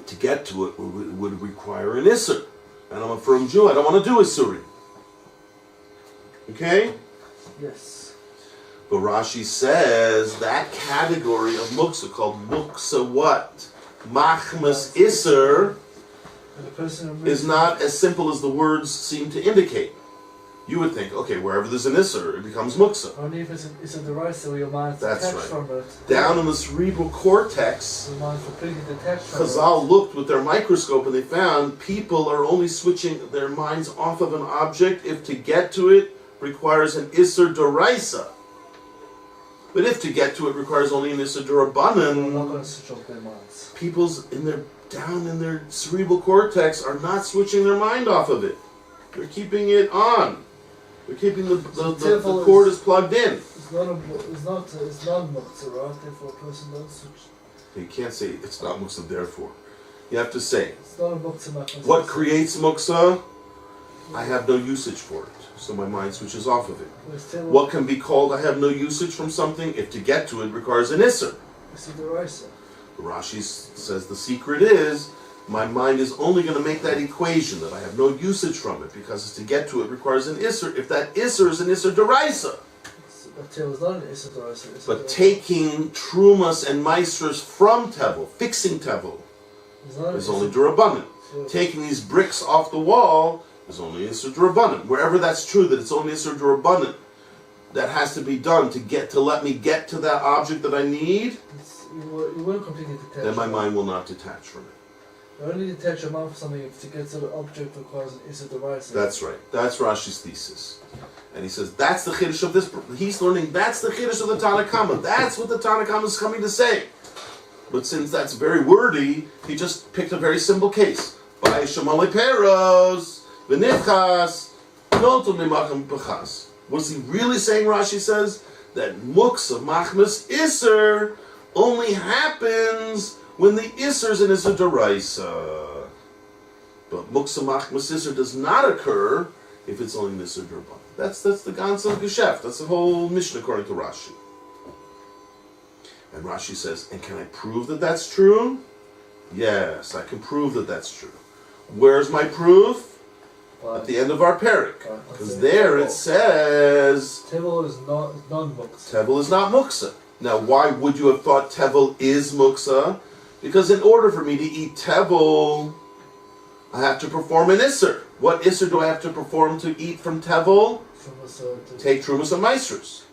to get to it would require an Isser. And I'm a firm Jew, I don't want to do Issurim. Okay? Yes. But Rashi says that category of muksa, called muksa what? Machmas Isser, is not as simple as the words seem to indicate. You would think, okay, wherever there's an Isser, it becomes muksa. Only if it's a derisa where your mind's That's detached right. from it. Down in the cerebral cortex, Your mind's completely detached from Chazal looked with their microscope and they found people are only switching their minds off of an object if to get to it requires an Isser Doraisa. But if to get to it requires only an Isser Dorabanan, They're not going to switch off their minds. people's down in their cerebral cortex are not switching their mind off of it. They're keeping it on. They're keeping the cord is plugged in. It's not muktzah, right? Therefore, a person don't switch. You can't say it's not muksa, therefore. You have to say, It's not a muktzah. what creates muksa? I have no usage for it. So my mind switches off of it. What can be called I have no usage from something if to get to it requires an Isser? It's a derisa. Rashi says the secret is my mind is only going to make that equation that I have no usage from it because to get to it requires an Isser. If that Isser is an Isser Deraisa. But Tevel is not an Isser derisa. But taking Trumas and Meisters from Tevel, fixing Tevel, is only Durabanan. So Taking these bricks off the wall is only Isser Durabanan. Wherever that's true, that it's only Isser Durabanan, that has to be done to let me get to that object that I need, you won't completely detach. then my mind will not detach from it. You only detach your mind from something if to get to the object requires an Isser derisa. That's right. That's Rashi's thesis. And he says, that's the Chiddush of this. He's learning, that's the Chiddush of the Tanna Kama. That's what the Tanna Kama is coming to say. But since that's very wordy, he just picked a very simple case. By Shemale Peros, V'nifchas, Notul Mimacham Pechas. What is he really saying, Rashi says? That Muksa, Machmas Isser, only happens when the Isser is an Isser Deraisa. But Muksa Machmas Isser does not occur if it's only Nisr D'Rabbanan. That's the ganze Geschäft. That's the whole mission according to Rashi. And Rashi says, and can I prove that that's true? Yes, I can prove that that's true. Where's my proof? At the end of our parak. Because there it says... Tevel is non-muksa. Tevel is not muksa. Now, why would you have thought Tevel is muksa? Because in order for me to eat Tevel, I have to perform an Isser. What Isser do I have to perform to eat from Tevel? Take Trumas and Meisers.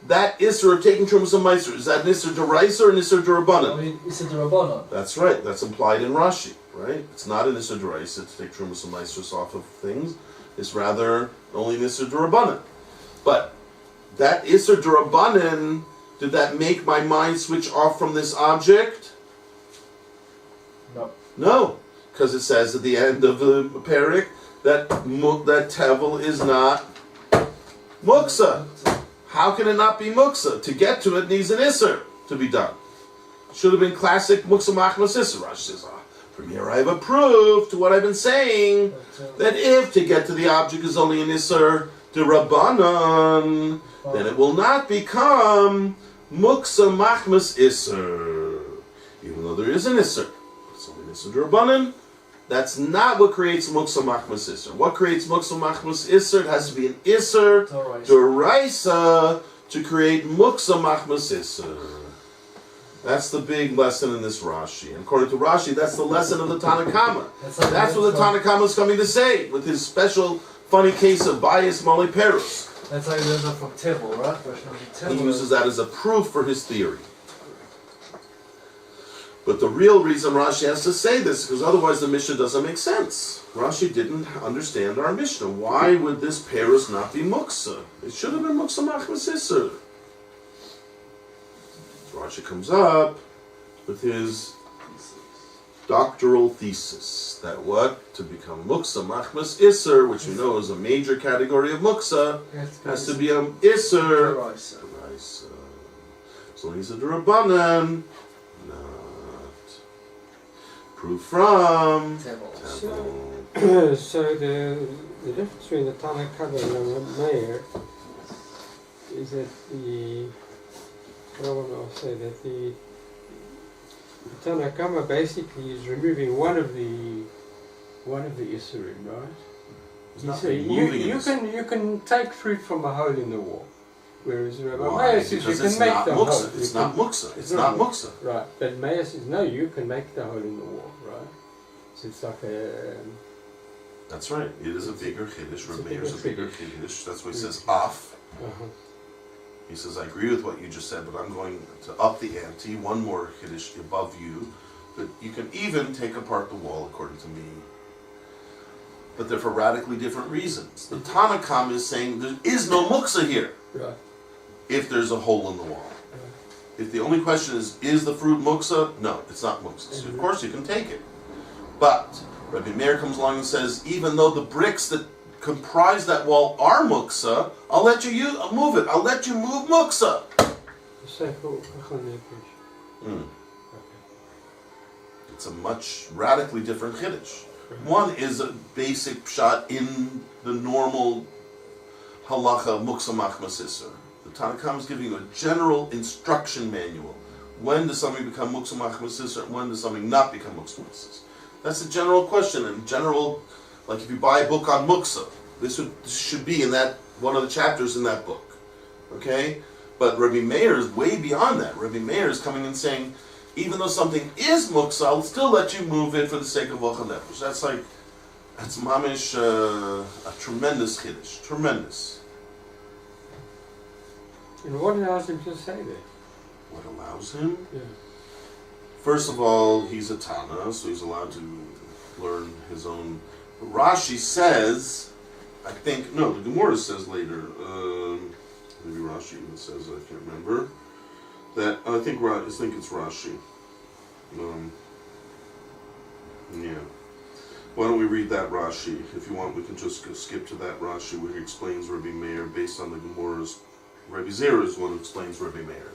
That Isser of taking Trumas and Meisers, is that an Isser D'Oraisa or an Isser D'Rabbanan? I mean, Isser D'Rabbanan. That's right. That's implied in Rashi, right? It's not an Isser D'Oraisa to take Trumas and Meisers off of things. It's rather only an Isser D'Rabbanan. But that Isser D'Rabbanan, did that make my mind switch off from this object? No. No, because it says at the end of the parak that Tevel is not muksa. How can it not be muksa? To get to it needs an Isser to be done. Should have been classic muksa machmas Isser. Rashi says, from here I have a proof to what I've been saying, that if to get to the object is only an Isser D'Rabbanan, then it will not become muksa machmas Isser. Even though there is an Isser. It's only an Isser D'Rabbanan. That's not what creates Muksa Machmas Isser. What creates Muksa Machmas Isser? It has to be an Isser D'Oraisa to create Muksa Machmas Isser. That's the big lesson in this Rashi. And according to Rashi, that's the lesson of the Tanakama. That's what the Tanakama is coming to say with his special funny case of bias Mali Perus. That's how he learns that from Tevel, right? He uses that as a proof for his theory. But the real reason Rashi has to say this, because otherwise the Mishnah doesn't make sense. Rashi didn't understand our Mishnah. Why would this Perus not be Muksa? It should have been Muksa Machmas Isser. So Rashi comes up with his doctoral thesis that what? To become Muksa Machmas Isser, which we know is a major category of Muksa, has to be an Isser. D'Oraisa. So he's a D'Rabbanan. Proof from Tevel. So the difference between the Tanakama and the Meir is that the Tanakama basically is removing one of the Isurim, right? It's He not said removing you can take fruit from a hole in the wall. Whereas Rabbi Why? Meir says Because you it's can make not the muksa. hole. It's not muksa. It's not muksa. Right, but Meir says no, you can make the hole in the wall, right? So it's like a... That's right. It is a bigger chiddush. Rabbi Meir is a bigger chiddush. That's why he says af. He says, I agree with what you just said, but I'm going to up the ante, one more chiddush above you, that you can even take apart the wall according to me. But they're for radically different reasons. The Tanakam is saying there is no muksa here. Right. If there's a hole in the wall. If the only question is the fruit muksa? No, it's not muksa. So of course you can take it. But Rabbi Meir comes along and says, even though the bricks that comprise that wall are muksa, I'll let you move it. I'll let you move muksa. It's a much radically different chiddush. One is a basic shot in the normal halacha muksa machmas isser. The Tanakam is giving you a general instruction manual. When does something become muksa machmas isser, and when does something not become muksa machmas isser? That's a general question. And general, like if you buy a book on muksa, this should be in that one of the chapters in that book. Okay? But Rabbi Meir is way beyond that. Rabbi Meir is coming and saying, even though something is muksa, I'll still let you move it for the sake of Ochel Nefesh. That's mamish a tremendous chiddush. Tremendous. And what allows him to say that? What allows him? Yeah. First of all, he's a Tana, so he's allowed to learn his own. Rashi says, I think, no, the Gemora says later, maybe Rashi even says, I can't remember, that, I think it's Rashi. Yeah. Why don't we read that Rashi? If you want, we can just go skip to that Rashi where he explains Rabbi Meir based on the Gemora's. Rabbi Zera is the one who explains Rabbi Meir.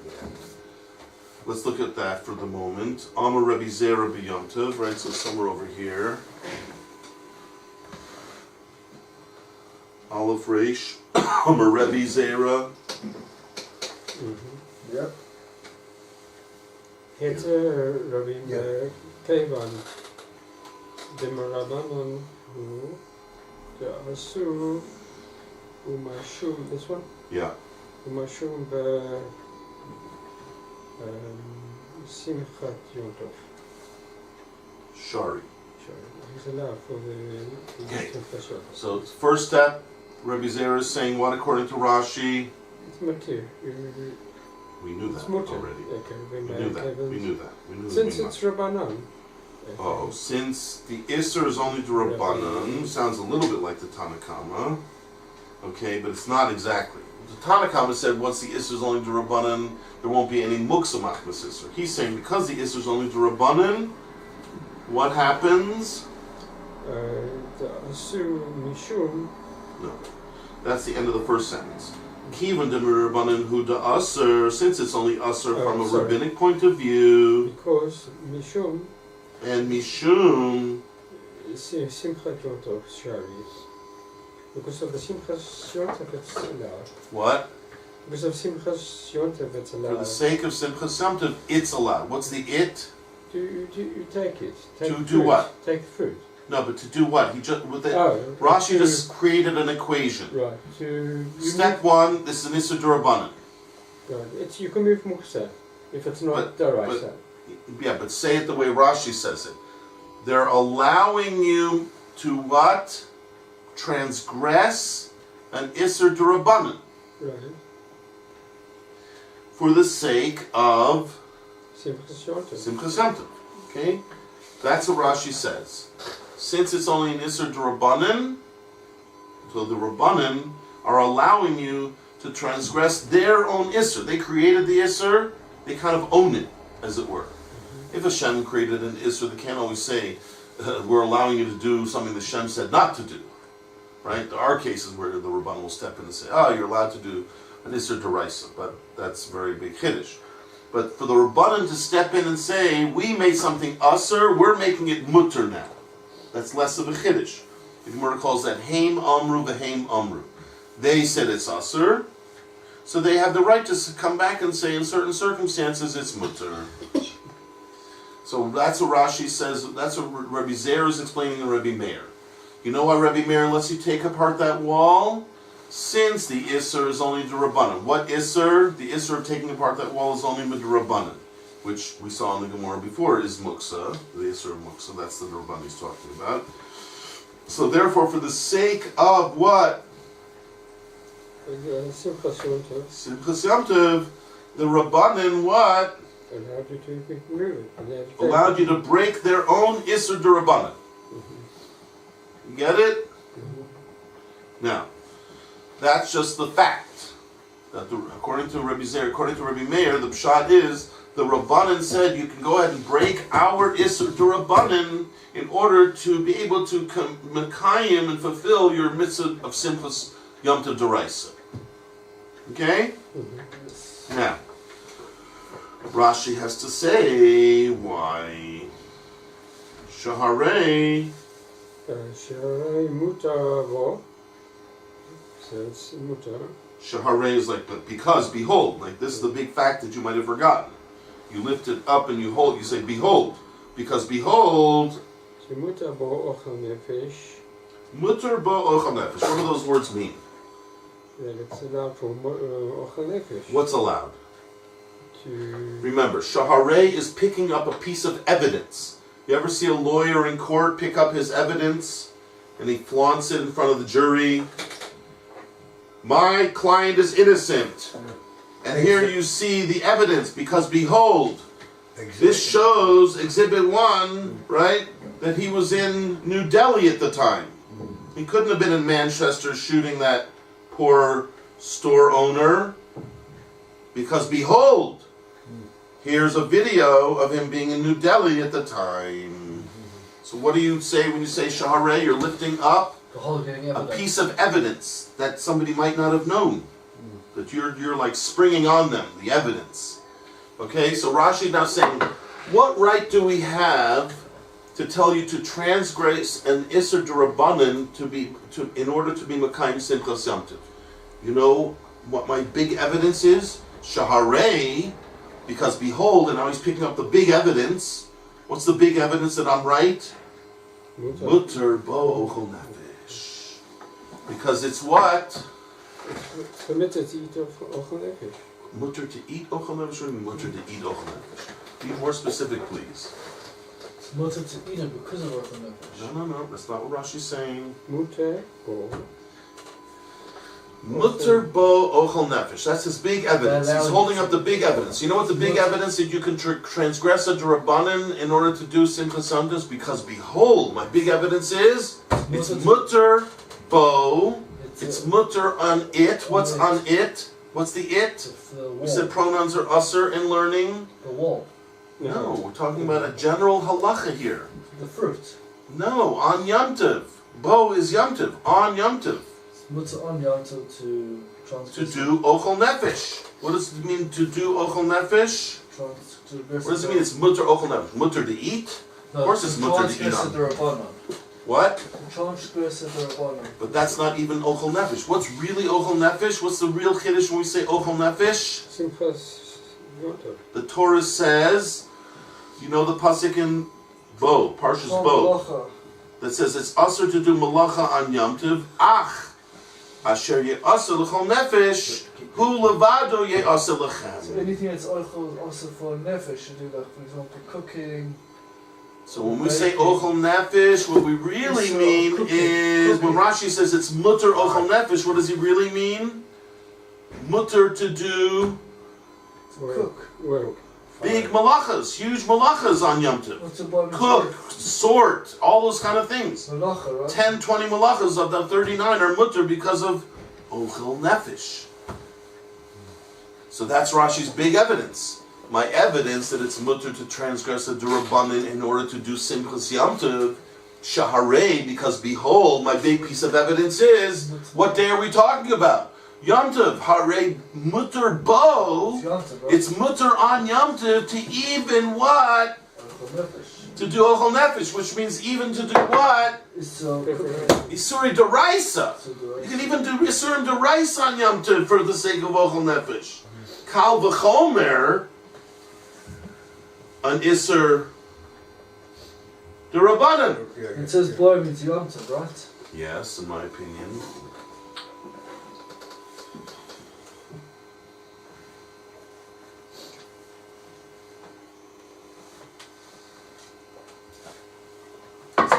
Let's look at that for the moment. Amar Rabbi Zera b'Yom Tov, right? So somewhere over here. Aleph Reish, Rebbe Zera. Yep. Heter Rabbi Yeah. Faerman, Demarabanan Hu, the Asu, Umashum, this one? Yeah. Umashum Simchat Yom Tov. Shari. He's allowed for the Okay. Simchat Yom Tov. So first step, Rebbe Zera is saying what according to Rashi? It's matir. We knew It's that mutter. already. Okay, We knew that. We knew that. We knew Since that. it's Rabbanan. Oh, since the Isser is only to Rabbanan, sounds a little bit like the Tanakama. Okay, but it's not exactly. The Tanakama said once the Isser is only to Rabbanan, there won't be any Muksa Machmas Isser. He's saying because the Isser is only to Rabbanan, what happens? The Asu Mishum. No. That's the end of the first sentence. Kivan de Rabbanan hu da Asr, since it's only Asr from a rabbinic point of view, Because Mishum and Mishum, Simchat Yom Tov Shari. Because of the Simchat Yom Tov it's allowed. what? Because of Simchat Yom Tov it's For allowed. the sake of Simchas Yom Tov, it's allowed. What's the it? You take it. Take To fruit. do what? Take fruit. No, but to do what? He just with the to- Rashi just created an equation. Right. Step one, this is an Issa D'Rabbanan. Right. It's you can move Muksa if it's not Daraisa. Yeah, but say it the way Rashi says it. They're allowing you to what? Transgress an Isser D'Rabbanan Right. for the sake of Simchas Yom Tov. Simchas Yom Tov. Okay? That's what Rashi says. Since it's only an Isser D'Rabbanan, so the Rabbanan are allowing you to transgress their own Isser. They created the Isser, they kind of own it, as it were. If Hashem created an Isser, they can't always say, we're allowing you to do something that Hashem said not to do. Right? There are cases where the Rabbanan will step in and say, oh, you're allowed to do an Isser D'Oraisa, but that's very big Kiddush. But for the Rabbanan to step in and say, we made something Asr, we're making it Mutter now. That's less of a Kiddush. The Gemora calls that Haim Amru v'Haim Amru. They said it's Asr, so they have the right to come back and say in certain circumstances it's Mutter. So that's what Rashi says, that's what Rabbi Zer is explaining to Rabbi Meir. You know why Rabbi Meir lets you take apart that wall? Since the Isser is only D'Rabbanan. What Isser? The Isser of taking apart that wall is only D'Rabbanan, which we saw in the Gemora before is Muksa, the Isser of Muksa, that's the D'Rabbanan he's talking about. So therefore, for the sake of what? Simchas Yom Tov Simchas Yom Tov, the Rabbanan what? allowed you to move it. Allowed you to break their own Isser D'Rabbanan. You get it? Now, that's just the fact. That according to Rabbi Zer, according to Rabbi Meir, the pshat is the Rabbanan said you can go ahead and break our Isser D'Rabbanan in order to be able to mekayim and fulfill your mitzvah of Simchas Yom Tov D'Oraisa. Okay? Now, Rashi has to say why. Shaharei. Sharai Mutaro. So it's Mutar. Shaharei is like, but because, behold, like this is the big fact that you might have forgotten. You lift it up and you hold, you say, behold. Because behold, Mutar bo ochel nefesh. mutter bo ochel nefesh. What do those words mean? That it's allowed for ochel nefesh. What's allowed? To Remember, shaharei is picking up a piece of evidence. You ever see a lawyer in court pick up his evidence and he flaunts it in front of the jury? My client is innocent. And here you see the evidence because behold, this shows Exhibit 1, right, that he was in New Delhi at the time. He couldn't have been in Manchester shooting that poor store owner because behold, here's a video of him being in New Delhi at the time. So what do you say when you say shaharei? You're lifting up a piece of evidence that somebody might not have known. That you're like springing on them, the evidence. Okay, so Rashi now saying, what right do we have to tell you to transgress an Isser D'Rabbanan in order to be Makayim Simchas Yom Tov. You know what my big evidence is? Shaharei, because behold, and now he's picking up the big evidence. What's the big evidence that I'm right? Mutter bo ochel nefesh. Because it's what? It's permitted to eat ochel nefesh. Mutter to eat ochel nefesh, or mutter to eat ochel nefesh? Be more specific, please. It's mutter to eat it because of ochel nefesh. No, that's not what Rashi's saying. Mutter bo. Mutter bo ochel nefesh. That's his big evidence. He's holding up the big evidence. You know what the big evidence that you can transgress a D'Rabbanan in order to do Simchas Yom Tov is? Because behold, my big evidence is it's mutter bo. It's mutter on it. What's on it? What's the it? We said pronouns are usher in learning. The wall. No, we're talking about a general halacha here. The fruit. No, on Yom Tov. Bo is Yom Tov. On Yom Tov. Mutter on Yom Tov to transgress. To do ochel nefesh. What does it mean to do ochel nefesh? What does it mean? It's mutter ochel nefesh. Mutter to eat? No, of course it's mutter to eat on. What? But that's not even ochel nefesh. What's really ochel nefesh? What's the real chiddush when we say ochel nefesh? Simchas Yom Tov. The Torah says, you know the pasuk in Bo, Parshas Bo, that says it's asur to do malacha on Yom Tov. Ach, asher ye'asur l'chol nefesh, hu levado ye'asur l'chem. So anything that's also for nefesh, you do like, for example, cooking. So when we say ochel nefesh, what we really mean is, when Rashi says it's mutter ochel nefesh, what does he really mean? Mutter to do Cook. Well, big malachas, huge malachas on Yom Tov. Cook, sort, all those kind of things. Malacha, right? 10, 20 malachas of the 39 are mutter because of ochel nefesh. So that's Rashi's big evidence. My evidence that it's mutter to transgress a D'Rabbanan in order to do Simchas Yom Tov, Shaharei, because behold, my big piece of evidence is, what day are we talking about? Yom Tov, Harei mutter bo, it's mutter on Yom Tov to even what? To do ochel nefesh, which means even to do what? Isuri deraisa. You can even do Isurim deraisa on Yom Tov for the sake of ochel nefesh. Kal v'chomer, an Isur D'Rabbanan. It says blow means Yom Tov, right? Yes, in my opinion.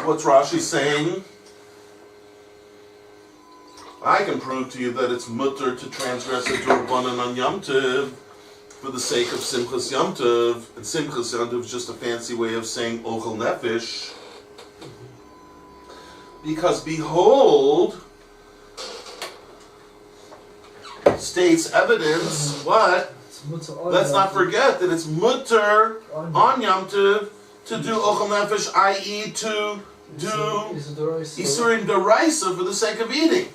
What's Rashi saying? I can prove to you that it's mutter to transgress a D'Rabbanan on Yom Tov for the sake of Simchas Yom Tov. And Simchas Yom Tov is just a fancy way of saying ochel nefesh. Because behold, states evidence, what? Let's not forget that it's mutter on Yom Tov to do ochel nefesh, i.e. to do Isurim deraisa for the sake of eating.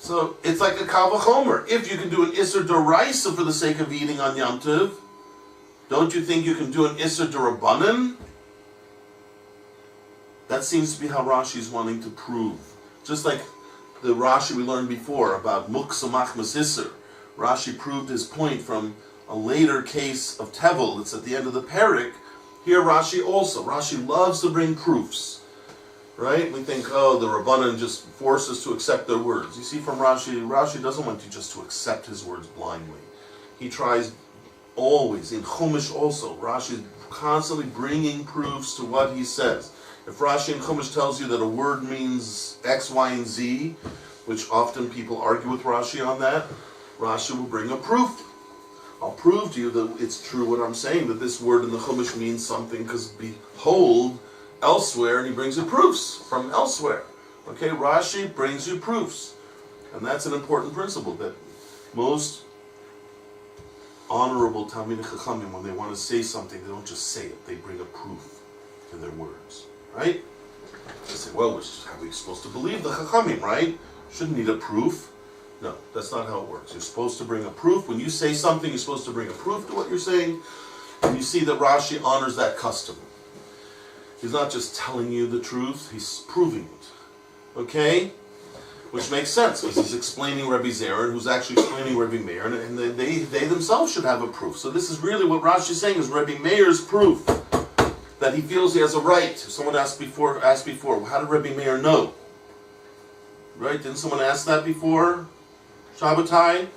So it's like a kal v'chomer. If you can do an Isur deraisa for the sake of eating on Yom Tov, don't you think you can do an Isur D'Rabbanan? That seems to be how Rashi is wanting to prove. Just like the Rashi we learned before about Muksa Machmas Isur. Rashi proved his point from a later case of Tevel. It's at the end of the parak. Here Rashi also. Rashi loves to bring proofs. Right? We think, oh, the Rabbanan just force us to accept their words. You see from Rashi, Rashi doesn't want you just to accept his words blindly. He tries always, in Chumash also, Rashi is constantly bringing proofs to what he says. If Rashi in Chumash tells you that a word means X, Y, and Z, which often people argue with Rashi on that, Rashi will bring a proof. I'll prove to you that it's true what I'm saying, that this word in the Chumash means something, because behold, elsewhere, and he brings you proofs from elsewhere. Okay, Rashi brings you proofs. And that's an important principle, that most honorable Talmidei Chachamim, when they want to say something, they don't just say it, they bring a proof to their words. Right? They say, well, how are we supposed to believe the Chachamim, right? Shouldn't need a proof. No, that's not how it works. You're supposed to bring a proof. When you say something, you're supposed to bring a proof to what you're saying. And you see that Rashi honors that custom. He's not just telling you the truth, he's proving it. Okay? Which makes sense, because he's explaining Rebbe Zera, who's actually explaining Rebbe Meir, and they themselves should have a proof. So this is really what Rashi is saying, is Rebbe Meir's proof, that he feels he has a right. Someone asked before, how did Rebbe Meir know? Right? Didn't someone ask that before? Shabbatai?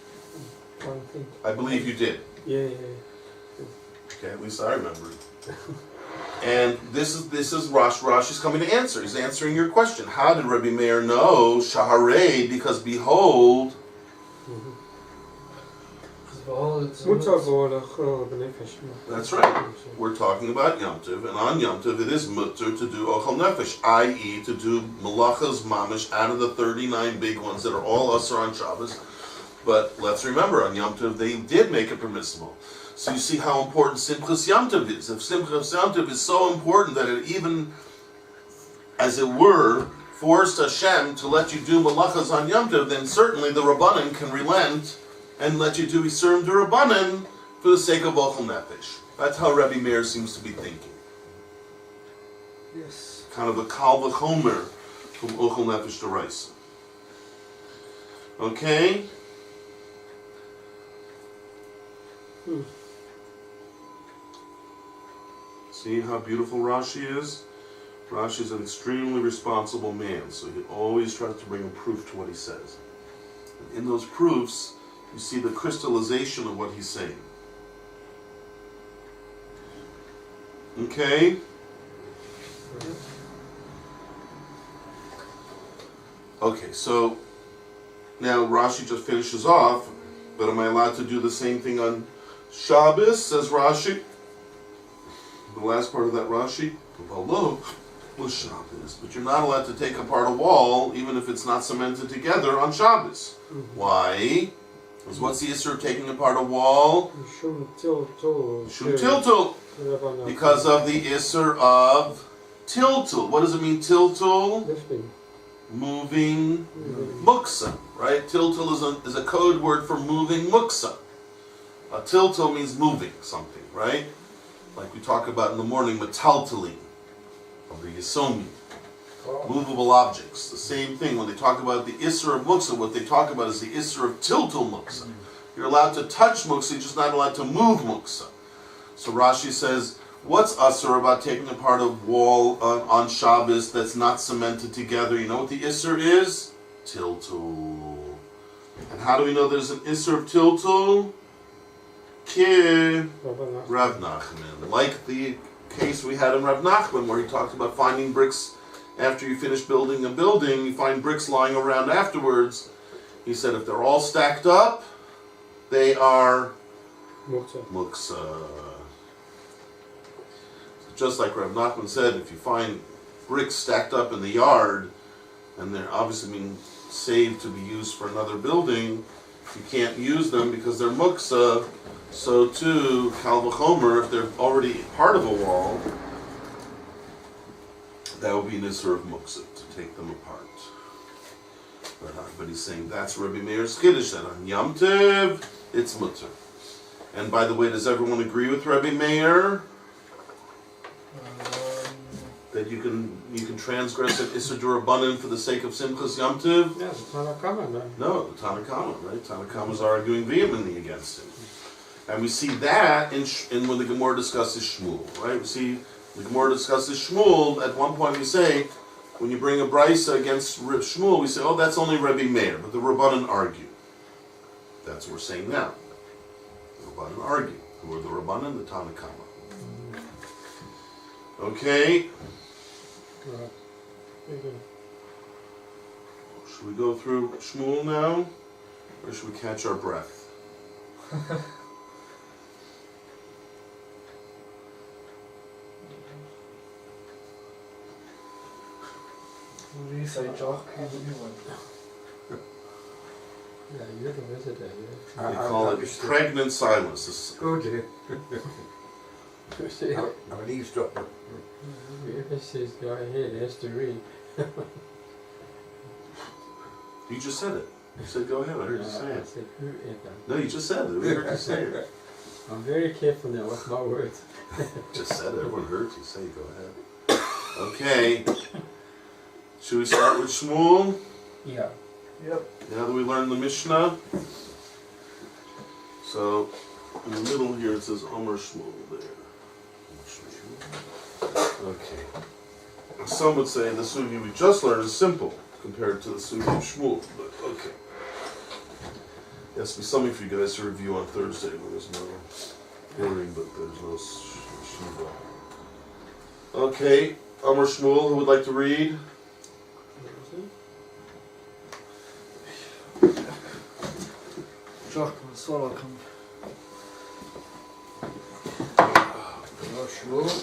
I believe you did. Yeah. Okay, at least I remember it. And this is Rosh. Rosh is coming to answer. He's answering your question. How did Rebbe Meir know Shaharei? Because behold, that's right. We're talking about Yom Tov, and on Yom Tov it is mutter to do ochel nefesh, i.e. to do malachas mamish out of the 39 big ones that are all usher on Shabbos. But let's remember, on Yom Tov they did make it permissible. So you see how important Simchas Yom Tov is. If Simchas Yom Tov is so important that it even, as it were, forced Hashem to let you do malachas on Yom Tov, then certainly the Rabbanan can relent and let you do Yisurim de Rabbanan for the sake of ochel nefesh. That's how Rebbe Meir seems to be thinking. Yes. Kind of a kal v'chomer from ochel nefesh d'oraisa. Okay? See how beautiful Rashi is? Rashi is an extremely responsible man, so he always tries to bring a proof to what he says. And in those proofs, you see the crystallization of what he's saying. Okay? Okay, so now Rashi just finishes off, but am I allowed to do the same thing on Shabbos, says Rashi? The last part of that Rashi, V'lo was Shabbos, but you're not allowed to take apart a wall, even if it's not cemented together, on Shabbos. Why? Because what's the issue of taking apart a wall? Shum tiltul. Shum tiltul. Because of the issur of tiltul. What does it mean, tiltul? Lifting. Moving muksa, right? Tiltul is a code word for moving muksa. Tiltul means moving something, right? Like we talk about in the morning, metaltaling, of the yisomi, movable objects. The same thing, when they talk about the issur of muksa, what they talk about is the issur of tiltul muksa. You're allowed to touch muksa, you're just not allowed to move muksa. So Rashi says, what's assur about taking apart a wall on Shabbos that's not cemented together? You know what the issur is? Tiltul. And how do we know there's an issur of tiltul? Ki Rav Nachman. Like the case we had in Rav Nachman, where he talked about finding bricks after you finish building a building, you find bricks lying around afterwards. He said if they're all stacked up, they are muksa. Just like Rav Nachman said, if you find bricks stacked up in the yard, and they're obviously being saved to be used for another building, you can't use them because they're muksa. So too, kal v'chomer, if they're already part of a wall, that would be an issur of muksa, to take them apart. But he's saying that's Rebbe Meir's chiddush, that on Yom Tov, it's mutter. And by the way, does everyone agree with Rebbe Meir? That you can transgress an issur d'Rabbanan for the sake of Simchas Yom Tov? Yeah, the Tanakama, no? No, the Tanakama, right? Tanakama's arguing vehemently against it. And we see that in when the Gemora discusses Shmuel, right? We see the Gemora discusses Shmuel. At one point we say, when you bring a Beitsa against Shmuel, we say, oh, that's only Rebbe Meir, but the Rabbanan argue. That's what we're saying now. The Rabbanan argue. Who are the Rabbanan? The Tanakama. Okay? Should we go through Shmuel now? Or should we catch our breath? What do you say, Jock? Yeah, you're the visitor. They call it pregnant silence. Good. I'm an eavesdropper. If it says go ahead, it has to read. You just said it. You said go ahead. I heard you say I it. said whoever. No, you just said it. We heard you say it. I'm very careful now with my words. Just said it. Everyone heard you say go ahead. Okay. Should we start with Shmuel? Yeah. Yep. Now that we learned the Mishnah. So, in the middle here it says Omer Shmuel there. Okay. Some would say the sugi we just learned is simple compared to the sugi of Shmuel, but okay. Yes, be something for you guys to review on Thursday when there's no hearing, but there's no Yeshiva. Okay, Omer Shmuel, who would like to read? Jock, swallow come. Rosh.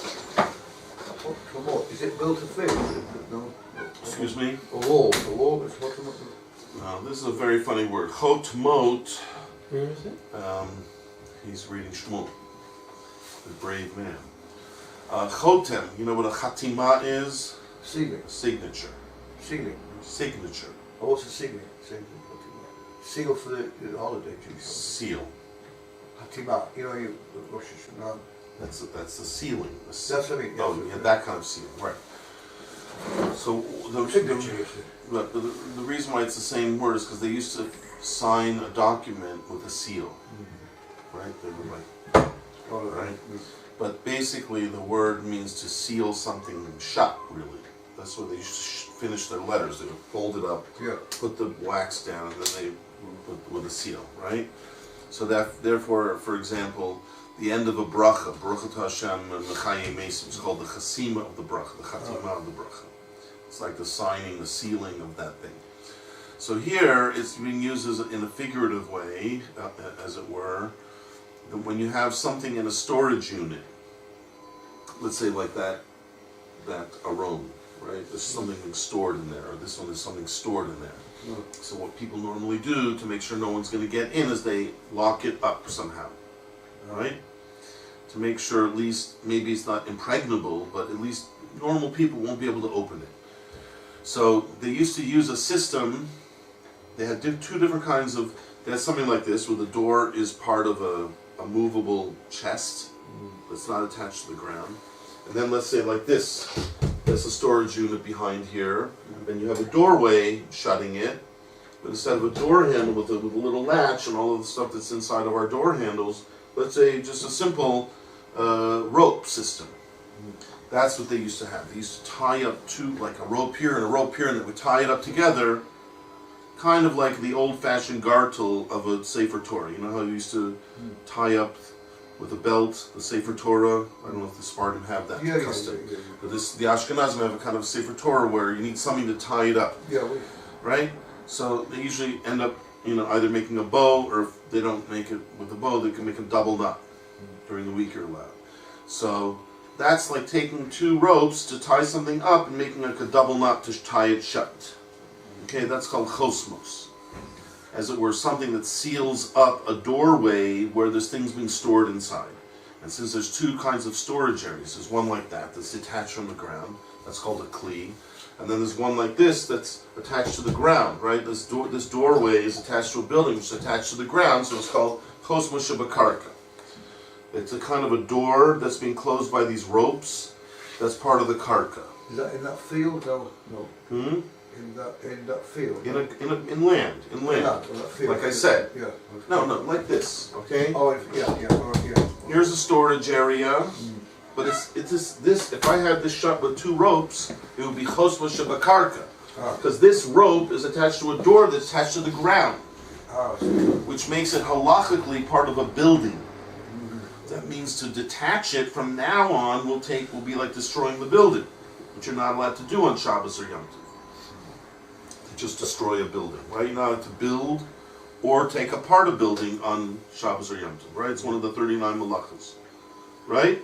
Come on. Is it built a field? No. Excuse me? A wall. A wall. It's what? This is a very funny word. Chot mot. Where is it? He's reading Shmuel. The brave man. Chotem. You know what a chatima is? Sealing. Signature. Sealing. Signature. Oh, what's a sealing? Seal for the holiday, geez. Seal. Hatima. You know, you Rosh Hashanah. That's the sealing. That's what I mean. Oh, yeah, that kind of seal, right. So the reason why it's the same word is because they used to sign a document with a seal, right? They were like, right? But basically the word means to seal something shut, really. That's what they used to finish their letters. They would fold it up, put the wax down, and then they put with a seal, right? So that, therefore, for example, the end of a bracha, bracha to Hashem and Mechayim Mesim, is called the chasima of the bracha, the chatima of the bracha. It's like the signing, the sealing of that thing. So here, it's being used as in a figurative way, as it were, that when you have something in a storage unit, let's say like that arome, right? There's something being stored in there, or this one is something stored in there. So what people normally do to make sure no one's going to get in is they lock it up somehow, right? To make sure at least, maybe it's not impregnable, but at least normal people won't be able to open it. So they used to use a system. They had two different kinds of, they had something like this, where the door is part of a movable chest that's not attached to the ground. And then let's say like this, there's a storage unit behind here, and you have a doorway shutting it, but instead of a door handle with a little latch and all of the stuff that's inside of our door handles, let's say just a simple rope system. That's what they used to have. They used to tie up two, like a rope here and a rope here, and they would tie it up together, kind of like the old-fashioned gartel of a Sefer Torah. You know how you used to tie up with a belt, the Sefer Torah? I don't know if the Spartan have that custom. But the Ashkenazim have a kind of Sefer Torah where you need something to tie it up. Right? So they usually end up, either making a bow, or if they don't make it with a bow, they can make a double knot during the week you're allowed. So that's like taking two ropes to tie something up and making like a double knot to tie it shut. Okay, that's called chosmos. As it were, something that seals up a doorway where there's things being stored inside. And since there's two kinds of storage areas, there's one like that that's detached from the ground, that's called a kli. And then there's one like this that's attached to the ground, right? This doorway is attached to a building which is attached to the ground, so it's called chosmos shebakarka. It's a kind of a door that's being closed by these ropes. That's part of the karka. Is that in that field? No. Hmm? In that field? In land. Like I said. Yeah. No, like this, okay? Oh, yeah. Here's a storage area, but it's this. If I had this shut with two ropes, it would be chosma shebakarka, because this rope is attached to a door that's attached to the ground, which makes it halachically part of a building. That means to detach it from now on will be like destroying the building, which you're not allowed to do on Shabbos or Yom Tov. To just destroy a building, right? You're not allowed to build or take apart a building on Shabbos or Yom Tov, right? It's one of the 39 malachos, right?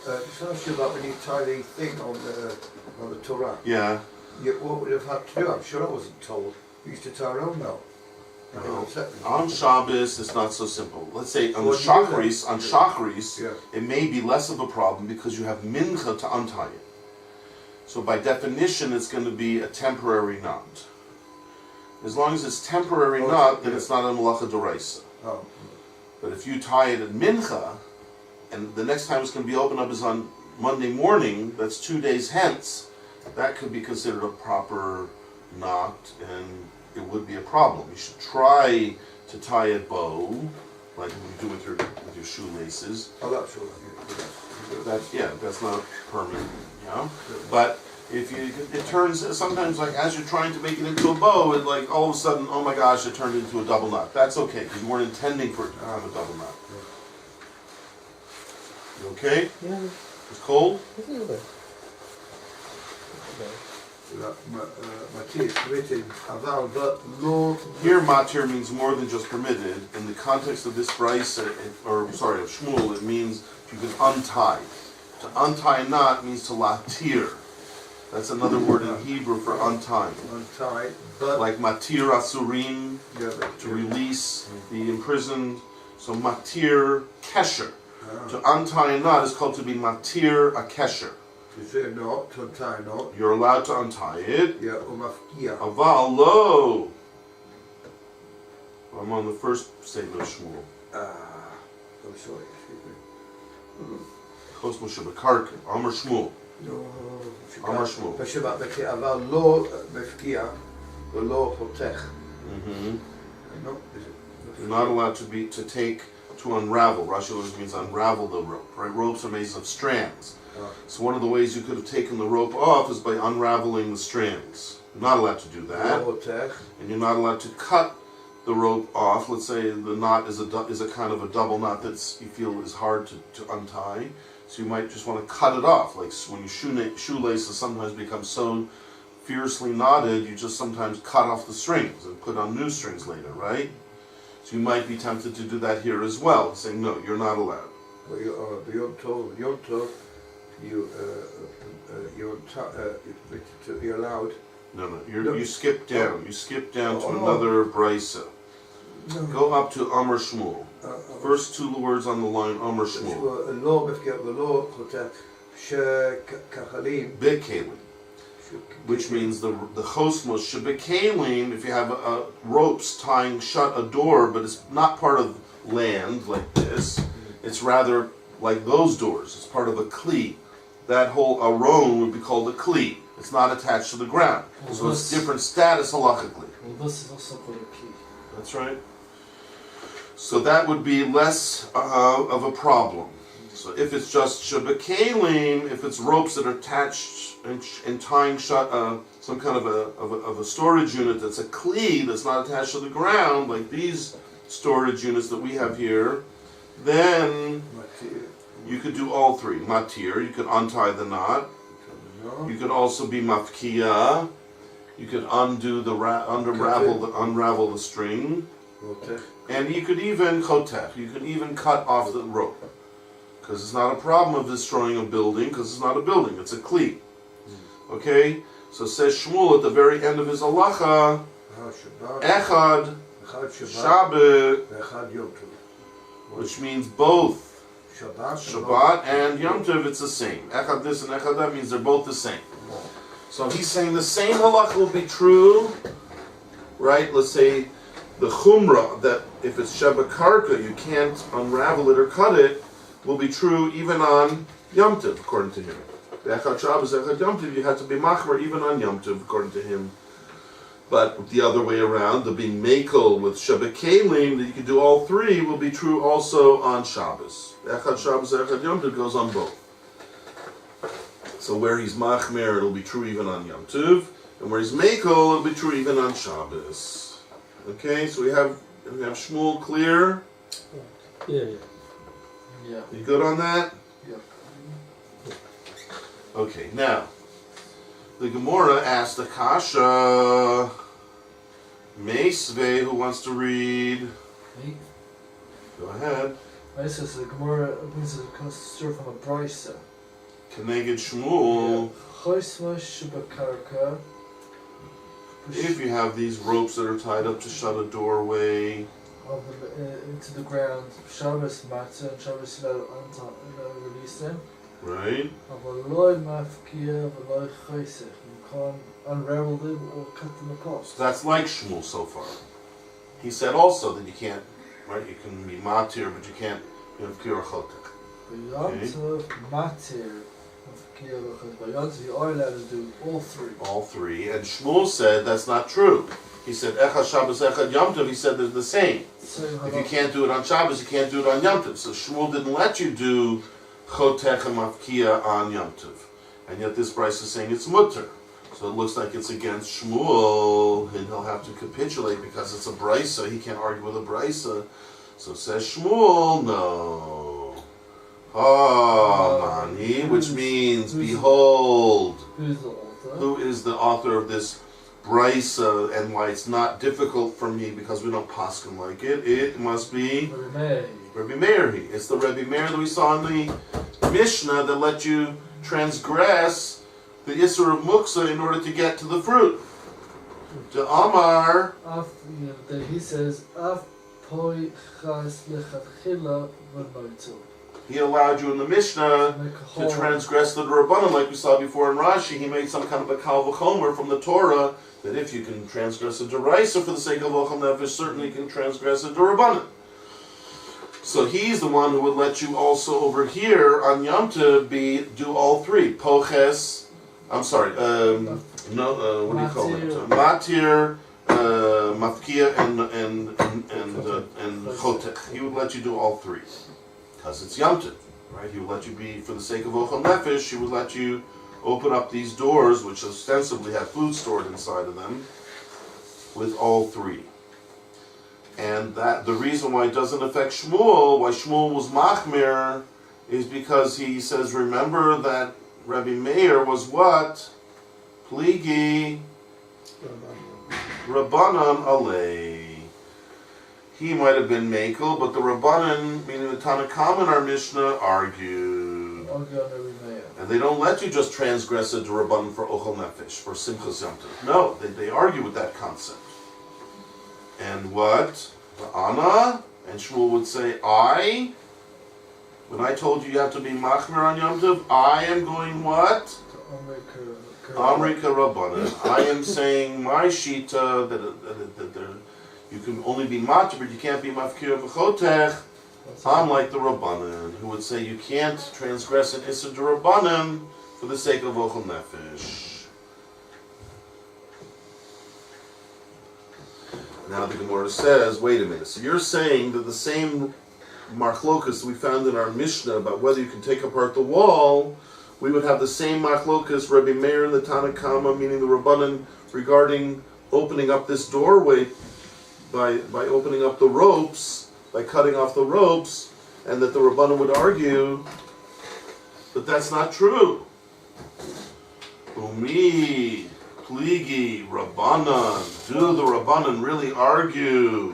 Just ask you about when you tie the thing on the Torah. Yeah. What would you have had to do? I'm sure I wasn't told. We used to tie our own now. On Shabbos, it's not so simple. Let's say on Shachris, it may be less of a problem because you have mincha to untie it. So by definition, it's going to be a temporary knot. As long as it's temporary knot, then it's not a malacha d'oraisa. But if you tie it at mincha, and the next time it's going to be opened up is on Monday morning, that's 2 days hence, that could be considered a proper knot, and it would be a problem. You should try to tie a bow, like you do with your shoelaces. Oh, that's all right. That's not permanent, you know. But if it turns sometimes, like as you're trying to make it into a bow, it like all of a sudden, oh my gosh, it turned into a double knot. That's okay because you weren't intending for it to have a double knot. You okay? Yeah. It's cold. A little bit. Matir, permitted, aval, but law. Here, matir means more than just permitted. In the context of this Beitsa, of Shmuel, it means you can untie. To untie a knot means to latir. That's another word in Hebrew for untying. Untie, but Like matir asurim, yeah, to release the imprisoned. So matir kesher. To untie a knot is called to be matir a kesher. You say not, to untie not. You're allowed to untie it. Yeah, umafkia. Aval lo. I'm on the first statement of Shmuel. I'm sorry, excuse me. Chos Moshe Bekarkin. Amar Shmuel. No, Amar Shmuel. Peshavat Matir, aval lo mafkia, lo potech. No, is it? You're not allowed to unravel. Rashi always means unravel the rope, right? Ropes are made of strands. So one of the ways you could have taken the rope off is by unraveling the strands. You're not allowed to do that. And you're not allowed to cut the rope off. Let's say the knot is a kind of a double knot that you feel is hard to untie. So you might just want to cut it off. Like when your shoelaces sometimes become so fiercely knotted, you just sometimes cut off the strings and put on new strings later, right? So you might be tempted to do that here as well, saying, no, you're not allowed. Well, you're allowed. No, No. you skip down. You skip down to Oh. another Beitsa. No. Go up to Amar Shmuel. First two words on the line, Amar Shmuel. לא מפקיע ולא חותך שכחלים, Bekalim, which means the chosmos shebekalim. If you have ropes tying shut a door, but it's not part of land like this, it's rather like those doors. It's part of a kli. That whole aron would be called a kli. It's not attached to the ground, so it's different status halachically. Well, this is also called a key. That's right. So that would be less of a problem. So if it's just shebekalim, if it's ropes that are attached and tying shut some kind of a storage unit that's a kli that's not attached to the ground, like these storage units that we have here, then you could do all three. Matir, you could untie the knot. You could also be mafkiya. You could undo unravel the string. And you could even chotech. You could even cut off the rope. Because it's not a problem of destroying a building, because it's not a building, it's a kli. Okay? So says Shmuel at the very end of his halacha, Echad Shabbat, which means both Shabbat and Yom Tov, it's the same. Echad this and Echad that means they're both the same. So he's saying the same halacha will be true, right? Let's say the chumrah, that if it's Shabbat Karka, you can't unravel it or cut it, will be true even on Yom Tov, according to him. The Echad Shabbos, Echad Yom Tov, you had to be machmer even on Yom Tov, according to him. But the other way around, the being makel with Shabbat Kalim, that you can do all three, will be true also on Shabbos. Echad Shabbos, Echad Yom Tov goes on both. So where he's machmer, it'll be true even on Yom Tov, and where he's makel, it'll be true even on Shabbos. Okay, so we have Shmuel clear. Yeah. Yeah. You good on that? Yeah. Okay, now the Gemora asked the Kasha Meisve, who wants to read? Me? Go ahead. Right, so the Gemora brings a story from a Beitsa. Keneged Shmuel. Chosma Shubakarka. If you have these ropes that are tied up to shut a doorway, Into the ground, Shabbos matter and Shabbos release them. right? Avaloi mafkia, avaloi chosech. You can't unravel them or cut them apart. So that's like Shmuel so far. He said also that you can't, right? You can be matir, but you can't have kira chotek. Yom Tov matir. By Yom Tov, you are allowed to do all three. All three. And Shmuel said that's not true. He said, Echad Shabbos, Echad Yom Tov. He said they're the same. If you can't do it on Shabbos, you can't do it on Yom Tov. So Shmuel didn't let you do Chotech and Mafkia on Yom Tov. And yet this Bryce is saying it's mutter. So it looks like it's against Shmuel, and he'll have to capitulate because it's a Brysa. He can't argue with a Brysa. So says Shmuel, no. Mani, which means, behold. Who's the author? Who is the author of this Brysa, and why it's not difficult for me because we don't paskin like it. It must be Rebbe Meir. It's the Rebbe Meir that we saw in the Mishnah that let you transgress the Isser of Muksa in order to get to the fruit. To Amar, he says, Af poi chas lechatchila v'noitu. he allowed you in the Mishnah to transgress the Rabbanan, like we saw before in Rashi. He made some kind of a kal v'chomer from the Torah that if you can transgress a deraisa for the sake of ochel nefesh, certainly you can transgress a derabanan. So he's the one who would let you also over here on Yom Tov do all three. Poches, what do you call it? Matir, Mafkia, and Chotech. He would let you do all three. Because it's Yom Tov, right? He would let you be, for the sake of ochel nefesh, he would let you open up these doors, which ostensibly have food stored inside of them, with all three. And that the reason why it doesn't affect Shmuel, why Shmuel was machmir, is because he says, remember that Rebbe Meir was what? Pligi Rabbanan alei. He might have been Mekel, but the Rabbanan, meaning the Tanakhama in our Mishnah, argued. And they don't let you just transgress a Rabbanan for Ochel Nefesh, for Simchas Yom Tov. No, they argue with that concept. And what? Anna? And Shmuel would say, when I told you have to be Machmer on Yom Tov, I am going what? Amrika Rabbanan. I am saying my Shita, that you can only be Matir, but you can't be Mafkir V'chotech. I'm like the Rabbanan, who would say you can't transgress an Issa Rabbanan for the sake of Ochel Nefesh. Now the Gemora says, wait a minute, so you're saying that the same Machlokas we found in our Mishnah about whether you can take apart the wall, we would have the same Machlokas, Rebbe Meir and the Tanakhama, meaning the Rabbanan, regarding opening up this doorway by opening up the ropes, by cutting off the ropes, and that the Rabbanan would argue that that's not true. Umi, Pligi, Rabbanan, do the Rabbanan really argue?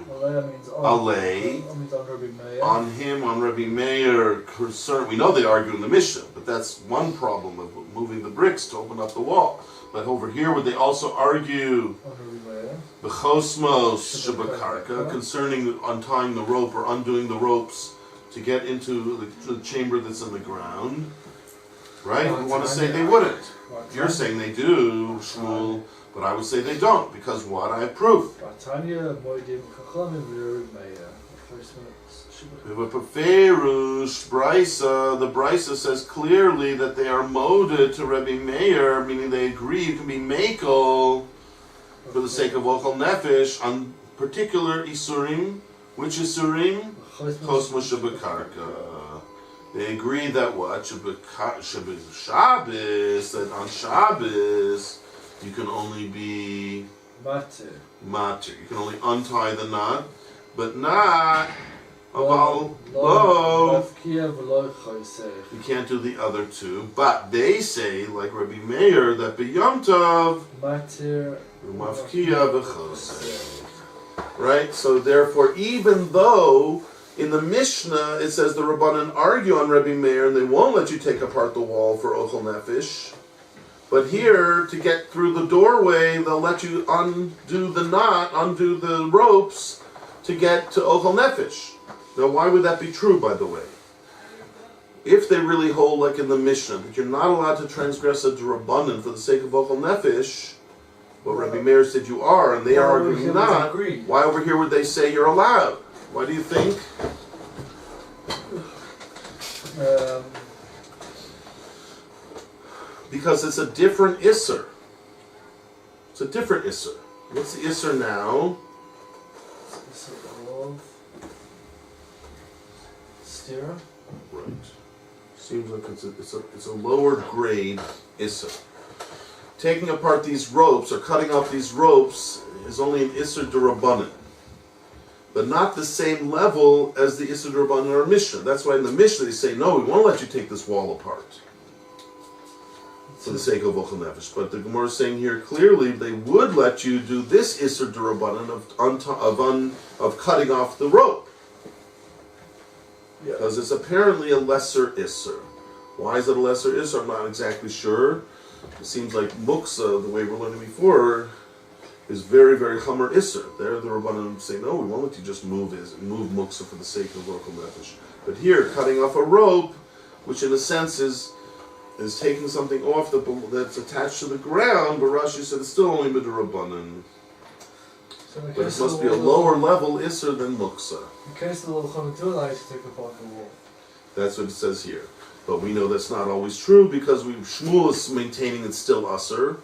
Alei, on him, on Rebbe Meir, we know they argue in the Mishnah, but that's one problem of moving the bricks to open up the wall. But over here, would they also argue the Chosmos Shabakarka concerning untying the rope or undoing the ropes to get into the chamber that's in the ground? Right? We want to say they wouldn't. You're saying they do, Shmuel, but I would say they don't, because what? I have proof. But Beferush, Brysa, the Brysa says clearly that they are moded to Rebbe Meir, meaning they agree you can be Mekel for the sake of Ochel Nefesh on particular Isurim. Which Isurim? Chosma Shabakarka. They agree that what? Shabbos, that on Shabbos you can only be Matir. You can only untie the knot, but not Lo. You can't do the other two. But they say, like Rabbi Meir, that B'Yom Tov Matir Mafkia v'choseh. Right? So therefore, even though in the Mishnah it says the Rabbanan argue on Rabbi Meir and they won't let you take apart the wall for Ochel Nefesh, but here, to get through the doorway, they'll let you undo the knot, undo the ropes to get to Ochel Nefesh. Now, why would that be true, by the way? If they really hold, like in the Mishnah, that you're not allowed to transgress a Rabbanan for the sake of Ochel Nefesh, but Rabbi Meir said you are, and they are arguing not, why over here would they say you're allowed? Why do you think? because it's a different Isser. It's a different Isser. What's the Isser now? It's a love. Stira. Right. Seems like it's a lower grade Isser. Taking apart these ropes or cutting off these ropes is only an Isser D'Rabbanan, but not the same level as the Isser D'Rabbanan or Mishnah. That's why in the Mishnah they say, no, we won't let you take this wall apart for the sake of Ochel Nefesh. But the Gemora is saying here clearly they would let you do this Isser D'Rabbanan of cutting off the rope. Yeah. Because it's apparently a lesser Isser. Why is it a lesser Isser? I'm not exactly sure. It seems like Muksa, the way we're learning before, is very, very Chomer Isser. There the Rabbanim say, no, we won't let you just move Muksa for the sake of Ochel Nefesh. But here, cutting off a rope, which in a sense is taking something off that's attached to the ground, but Rashi said it's still only Midrabbanan. So in the But case it of must the be a wall- lower level Isser than Muksa. In case of the Lachon do allow you to take apart the wall. That's what it says here. But we know that's not always true because Shmuel is maintaining it's still Usser.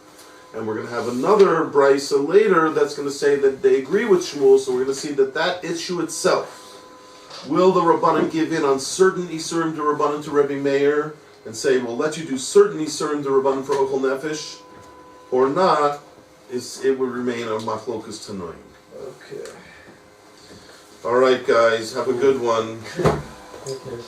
And we're going to have another Brisa later that's going to say that they agree with Shmuel, so we're going to see that issue itself. Will the Rabbanim give in on certain Isurim to Rabbanim to Rebbe Meir and say, we'll let you do certain Isurim to Rabbanim for Ochel Nefesh, or not? It would remain a Machlokas Tanoim. Okay. All right, guys, have a good one. Okay.